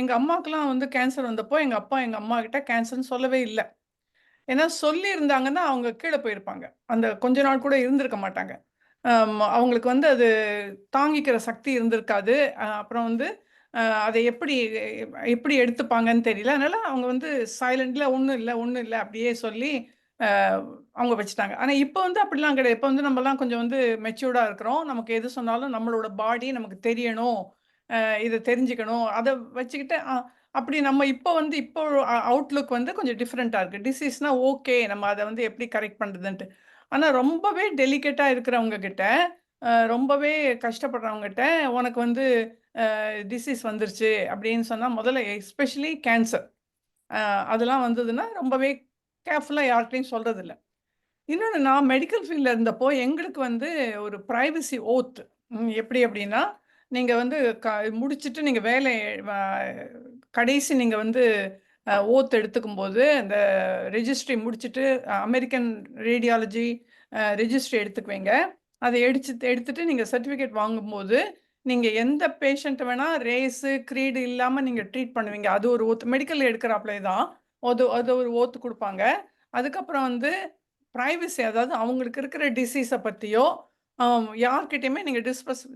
எங்கள் அம்மாக்கெல்லாம் வந்து கேன்சர் வந்தப்போ எங்கள் அப்பா எங்கள் அம்மா கிட்ட கேன்சர்னு சொல்லவே இல்லை. ஏன்னா சொல்லியிருந்தாங்கன்னா அவங்க கீழே போயிருப்பாங்க. அந்த கொஞ்ச நாள் கூட இருந்திருக்க மாட்டாங்க. அவங்களுக்கு வந்து அது தாங்கிக்கிற சக்தி இருந்திருக்காது. அப்புறம் வந்து அதை எப்படி எப்படி எடுத்துப்பாங்கன்னு தெரியல. அதனால அவங்க வந்து சைலண்ட்ல ஒன்றும் இல்லை ஒன்றும் இல்லை அப்படியே சொல்லி அவங்க வச்சுட்டாங்க. ஆனால் இப்போ வந்து அப்படிலாம் கிடையாது. இப்போ வந்து நம்மலாம் கொஞ்சம் வந்து மெச்சூர்டாக இருக்கிறோம். நமக்கு எது சொன்னாலும் நம்மளோட பாடி நமக்கு தெரியணும், இதை தெரிஞ்சுக்கணும். அதை வச்சுக்கிட்டு அப்படி நம்ம இப்போ அவுட்லுக் வந்து கொஞ்சம் டிஃப்ரெண்ட்டாக இருக்குது. டிசீஸ்னா ஓகே, நம்ம அதை வந்து எப்படி கரெக்ட் பண்ணுறதுன்ட்டு. ஆனால் ரொம்பவே டெலிகேட்டாக இருக்கிறவங்க கிட்ட, ரொம்பவே கஷ்டப்படுறவங்ககிட்ட உனக்கு வந்து டிசீஸ் வந்துருச்சு அப்படின்னு சொன்னால் முதல்ல எஸ்பெஷலி கேன்சர் அதெல்லாம் வந்ததுன்னா ரொம்பவே கேர்ஃபுல்லாக யார்கிட்டையும் சொல்கிறதில்ல. இன்னொன்று, நான் மெடிக்கல் ஃபீல்டில் இருந்தப்போ எங்களுக்கு வந்து ஒரு ப்ரைவசி ஓத் எப்படி அப்படின்னா, நீங்கள் வந்து முடிச்சுட்டு நீங்கள் வேலை கடைசி நீங்கள் வந்து ஓத் எடுத்துக்கும்போது அந்த ரெஜிஸ்ட்ரி முடிச்சுட்டு அமெரிக்கன் ரேடியாலஜி ரெஜிஸ்ட்ரி எடுத்துக்குவீங்க. அதை எடுத்துட்டு நீங்கள் சர்டிஃபிகேட் வாங்கும்போது நீங்கள் எந்த பேஷண்ட்டை வேணால் ரேஸு க்ரீடு இல்லாமல் நீங்கள் ட்ரீட் பண்ணுவீங்க. அது ஒரு ஓத்து மெடிக்கல் எடுக்கிறாப்லே தான். அது ஒரு ஓத்து கொடுப்பாங்க. அதுக்கப்புறம் வந்து ப்ரைவசி, அதாவது அவங்களுக்கு இருக்கிற டிசீஸை பற்றியோ யார்கிட்டையுமே நீங்கள்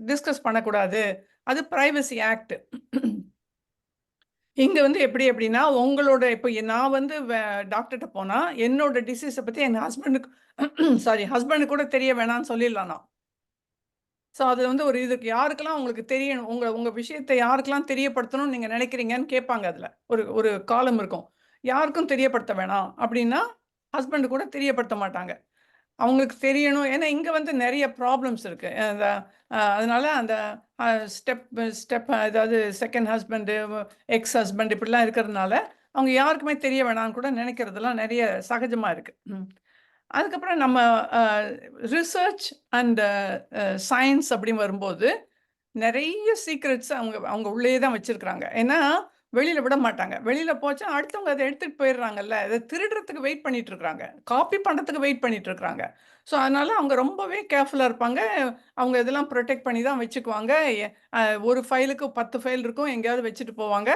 டிஸ்கஸ் பண்ணக்கூடாது. அது ப்ரைவசி ஆக்ட். இங்கே வந்து எப்படி அப்படின்னா உங்களோட இப்போ நான் வந்து டாக்டர்கிட்ட போனால் என்னோட டிசீஸை பற்றி என் ஹஸ்பண்டுக்கு கூட தெரிய வேணாம்னு சொல்லிடலாம் நான். ஸோ அது வந்து ஒரு இதுக்கு யாருக்கெல்லாம் உங்களுக்கு தெரியணும், உங்கள் விஷயத்தை யாருக்கெல்லாம் தெரியப்படுத்தணும்னு நீங்கள் நினைக்கிறீங்கன்னு கேட்பாங்க. அதில் ஒரு காலம் இருக்கும். யாருக்கும் தெரியப்படுத்த வேணாம் அப்படின்னா ஹஸ்பண்டு கூட தெரியப்படுத்த மாட்டாங்க. அவங்களுக்கு தெரியணும். ஏன்னா இங்கே வந்து நிறைய ப்ராப்ளம்ஸ் இருக்குது. அதனால அந்த ஸ்டெப் அதாவது செகண்ட் ஹஸ்பண்டு, எக்ஸ் ஹஸ்பண்ட் இப்படிலாம் இருக்கிறதுனால அவங்க யாருக்குமே தெரிய வேணாம்னு கூட நினைக்கிறதெல்லாம் நிறைய சகஜமாக இருக்குது. அதுக்கப்புறம் நம்ம ரிசர்ச் அண்ட் சயின்ஸ் அப்படின்னு வரும்போது நிறைய சீக்ரெட்ஸ் அவங்க உள்ளே தான் வச்சுருக்குறாங்க. ஏன்னா வெளியில் விட மாட்டாங்க. வெளியில் போச்சா அடுத்தவங்க அதை எடுத்துகிட்டு போயிடுறாங்கல்ல. அதை திருடுறதுக்கு வெயிட் பண்ணிட்டு இருக்கிறாங்க, காப்பி பண்ணுறதுக்கு வெயிட் பண்ணிட்டு இருக்கிறாங்க. ஸோ அதனால் அவங்க ரொம்பவே கேர்ஃபுல்லாக இருப்பாங்க. அவங்க இதெல்லாம் ப்ரொடெக்ட் பண்ணி தான் வச்சுக்குவாங்க. ஒரு ஃபைலுக்கு 10 ஃபைல் இருக்கும், எங்கேயாவது வச்சுட்டு போவாங்க.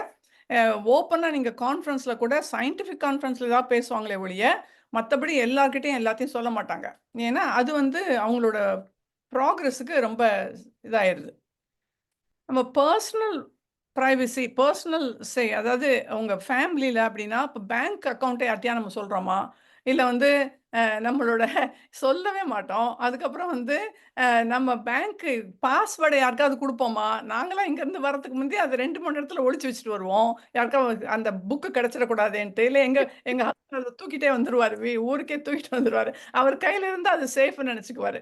ஓப்பனாக நீங்கள் கான்ஃபரன்ஸில் கூட சயின்டிஃபிக் கான்ஃபரன்ஸில் தான் பேசுவாங்களே ஒழிய மற்றபடி எல்லார்கிட்டையும் எல்லாத்தையும் சொல்ல மாட்டாங்க. ஏன்னா அது வந்து அவங்களோட ப்ராக்ரஸுக்கு ரொம்ப இதாகிடுது. நம்ம பர்சனல் ப்ரைவசி, பர்சனல் அதாவது உங்கள் ஃபேமிலியில் அப்படின்னா இப்போ பேங்க் அக்கௌண்ட்டை யார்ட்டையா நம்ம சொல்கிறோமா, இல்லை வந்து நம்மளோட சொல்லவே மாட்டோம். அதுக்கப்புறம் வந்து நம்ம பேங்க்கு பாஸ்வேர்டை யாருக்காவது கொடுப்போமா? நாங்களாம் இங்கேருந்து வரதுக்கு முந்தைய அதை 2-3 இடத்துல ஒழிச்சு வச்சுட்டு வருவோம். யாருக்காவது அந்த புக்கு கிடச்சிடக்கூடாதுன்ட்டு. இல்லை எங்கள் ஹஸ்பண்ட் அதை தூக்கிட்டே வந்துடுவார், ஊருக்கே தூக்கிட்டு வந்துடுவார். அவர் கையில் இருந்து அது சேஃப்னு நினச்சிக்குவார்.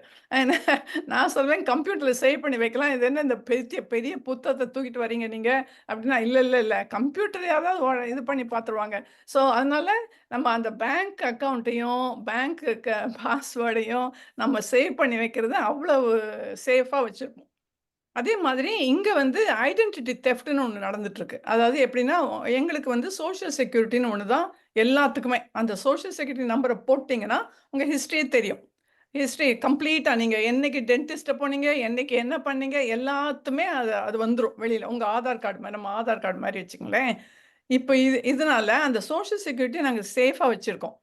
நான் சொல்வேன் கம்ப்யூட்டரில் சேவ் பண்ணி வைக்கலாம், இது என்ன இந்த பெரிய பெரிய புத்தகத்தை தூக்கிட்டு வரீங்க நீங்கள் அப்படின்னா, இல்லை கம்ப்யூட்டர் யாராவது இது பண்ணி பார்த்துருவாங்க. ஸோ அதனால் நம்ம அந்த பேங்க் அக்கௌண்ட்டையும் பேங்க் பாஸ்வேர்டையும் நம்ம சேவ் பண்ணி வைக்கிறது அவ்வளவு சேஃபாக வச்சுருப்போம். அதே மாதிரி இங்கே வந்து ஐடென்டிட்டி தெஃப்ட்னு ஒன்று நடந்துட்டுருக்கு. அதாவது எப்படின்னா எங்களுக்கு வந்து சோஷியல் செக்யூரிட்டின்னு ஒன்று தான் எல்லாத்துக்குமே. அந்த சோஷியல் செக்யூரிட்டி நம்பரை போட்டிங்கன்னா உங்கள் ஹிஸ்ட்ரியே தெரியும். ஹிஸ்ட்ரி கம்ப்ளீட்டாக நீங்கள் என்னைக்கு டென்டிஸ்ட்டை போனீங்க, என்னைக்கு என்ன பண்ணீங்க, எல்லாத்துமே அது வந்துடும் வெளியில். உங்கள் ஆதார் கார்டு மாதிரி, நம்ம ஆதார் கார்டு மாதிரி வச்சுங்களேன். இப்போ இதனால அந்த சோஷியல் செக்யூரிட்டி நாங்கள் சேஃபாக வச்சுருக்கோம்.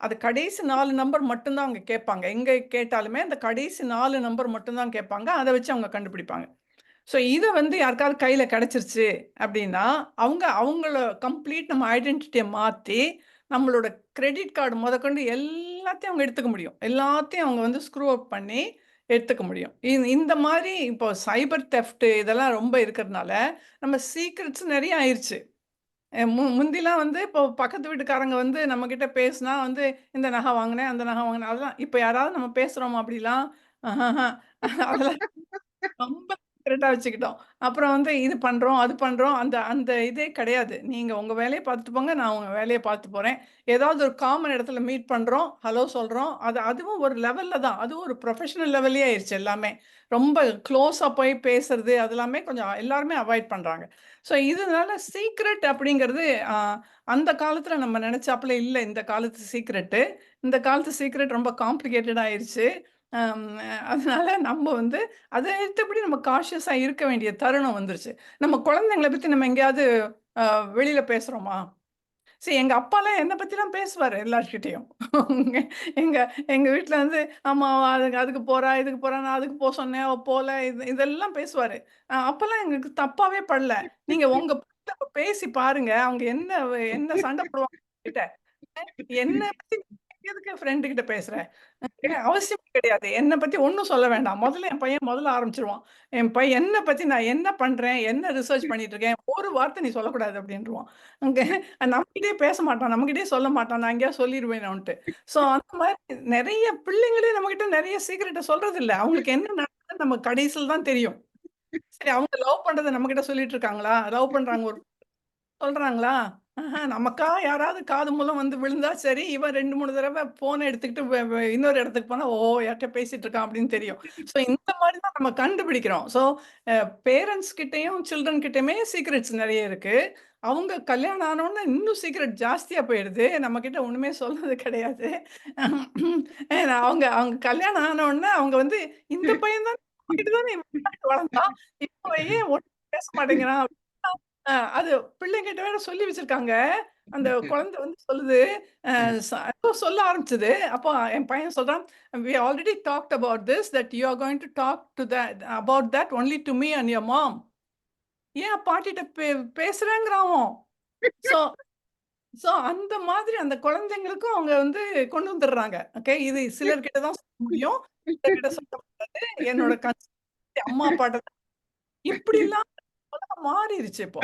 அது கடைசி 4 நம்பர் மட்டும்தான் அவங்க கேட்பாங்க. எங்கே கேட்டாலுமே அந்த கடைசி 4 நம்பர் மட்டும்தான் கேட்பாங்க. அதை வச்சு அவங்க கண்டுபிடிப்பாங்க. ஸோ இதை வந்து யாருக்காவது கையில் கிடச்சிருச்சு அப்படின்னா அவங்கள கம்ப்ளீட் நம்ம ஐடென்டிட்டியை மாற்றி நம்மளோட கிரெடிட் கார்டு முதற்கொண்டு எல்லாத்தையும் அவங்க எடுத்துக்க முடியும். எல்லாத்தையும் அவங்க வந்து ஸ்க்ரூ அப் பண்ணி எடுத்துக்க முடியும். இந்த மாதிரி இப்போ சைபர் தெஃப்ட் இதெல்லாம் ரொம்ப இருக்கிறதுனால நம்ம சீக்ரெட்ஸ் நிறைய ஆயிடுச்சு. முந்திலாம் வந்து இப்போ பக்கத்து வீட்டுக்காரங்க வந்து நம்மக்கிட்ட பேசினா வந்து இந்த நகை வாங்கினேன், அந்த நகை வாங்கினேன், அதெல்லாம் இப்போ யாராவது நம்ம பேசுகிறோமா அப்படிலாம்? அதெல்லாம் ரொம்ப சீக்கிரட்டா வச்சுக்கிட்டோம். அப்புறம் வந்து இது பண்றோம், அது பண்றோம். அந்த அந்த இதே கிடையாது. நீங்க உங்க வேலைய பார்த்துட்டு போங்க. நான் உங்க வேலைய பார்த்து போறேன். ஏதாவது ஒரு காமன் இடத்துல மீட் பண்றோம். ஹலோ சொல்றோம். அதுவும் ஒரு லெவல்ல தான். அதுவும் ஒரு ப்ரொஃபஷனல் லெவல்லயே ஆயிருச்சு எல்லாமே. ரொம்ப க்ளோஸா போய் பேசுறது, அது எல்லாமே கொஞ்சம் எல்லாருமே அவாய்ட் பண்றாங்க. ஸோ இதனால சீக்ரெட் அப்படிங்கிறது அந்த காலத்துல நம்ம நெனச்சாப்புல இல்ல இந்த காலத்து சீக்ரெட்டு. இந்த காலத்து சீக்ரெட் ரொம்ப காம்ப்ளிகேட்டட் ஆயிருச்சு. அம் அதனால நம்ம வந்து அத ஏத்தபடி நம்ம காஷியஸா இருக்க வேண்டிய தருணம் வந்துருச்சு. நம்ம குழந்தைங்கள பத்தி நம்ம எங்கேயாவது அ வெளியில பேசுறோமா? எங்க அப்பாலாம் என்ன பத்திலாம் பேசுவாரு எல்லார்கிட்டயும். எங்க எங்க வீட்ல வந்து, "ஆமா அவ அதுக்கு போறா, இதுக்கு போறா, நான் அதுக்கு சொன்னேன், அவ போல." இதெல்லாம் பேசுவாரு. அப்பலாம் எங்களுக்கு தப்பாவே படல. நீங்க உங்க பிள்ளைட்ட பேசி பாருங்க. அவங்க என்ன சண்டை போடுவாங்க கிட்ட. என்ன பத்தி நீ எதுக்கு ஃப்ரெண்ட் கிட்ட பேசுற? அவசியம் கிடையாது. என்ன பத்தி ஒண்ணும் சொல்ல வேண்டாம். என் பையன் முதல்ல ஆரம்பிச்சுருவான். என் பையன் என்ன பத்தி நான் என்ன பண்றேன்? என்ன ரிசர்ச் பண்ணிட்டு இருக்கேன்? ஒரு வார்த்தை நீ சொல்லக்கூடாது அப்டின்ருவான். அங்க நம்மகிட்டயே பேச மாட்டான். நம்மகிட்டயே சொல்ல மாட்டான். நான் எங்கேயாவது சொல்லிருவேனோன்ட்டு. அந்த மாரி நெறைய பிள்ளைங்களே நம்மகிட்ட நெறைய சீக்ரெட்ட சொல்றதில்ல. அவங்களுக்கு என்ன நடக்குதுன்னு நம்ம கடைசில தான் தெரியும். சரி அவங்க லவ் பண்றத நம்மகிட்ட சொல்லிட்டு இருக்காங்களா? லவ் பண்றாங்க சொல்றாங்களா? நமக்கா யாராவது காது மூலம் வந்து விழுந்தா சரி, இவன் 2, 3 தடவ ஃபோன எடுத்துக்கிட்டு வெ வெ இன்னொரு இடத்துக்கு போனா, ஓ! யார்ட்ட பேசிட்டு இருக்கான் அப்படின்னு தெரியும். இந்த மாரி தான் நம்ம கண்டுபிடிக்கிறோம். பேரண்ட்ஸ் கிட்டயும், சில்ட்ரன் கிட்டயுமே சீக்ரெட்ஸ் நெறைய இருக்கு. அவங்க கல்யாணம் ஆனோனே இன்னும் சீக்ரெட் ஜாஸ்தியா போயிடுது. நம்மகிட்ட ஒண்ணுமே சொல்றது கிடையாது. அவங்க அவங்க கல்யாணம் ஆனோனே அவங்க வந்து, இந்த பையன் தான் நம்மகிட்ட தானே வளர்ந்தான். இப்போ ஏன் ஒண்ணும் பேச மாட்டேங்கிறான்? அது பிள்ளைங்கிட்ட வேற சொல்லி வச்சிருக்காங்க. அந்த குழந்தை வந்து சொல்லுது, அ ச ஏதோ சொல்ல ஆரம்பிச்சது. அப்போ என் பையன் சொல்றான், "We already talked about this, that you are going to talk to that about that only to me and your mom." ஏன் பாட்டிட்ட பேசுறேங்கிறான் அவன். ஸோ ஸோ அந்த மாதிரி அந்த குழந்தைங்களுக்கும் அவங்க வந்து கொண்டு வந்துடுறாங்க. ஓகே. இது சிலர்கிட்ட தான் சொல்ல முடியும். சிலர்கிட்ட சொல்ல முடியாது. என்னோட அம்மா, அப்பாட்ட தான் இப்படிலாம் மாறிருச்சு இப்போ.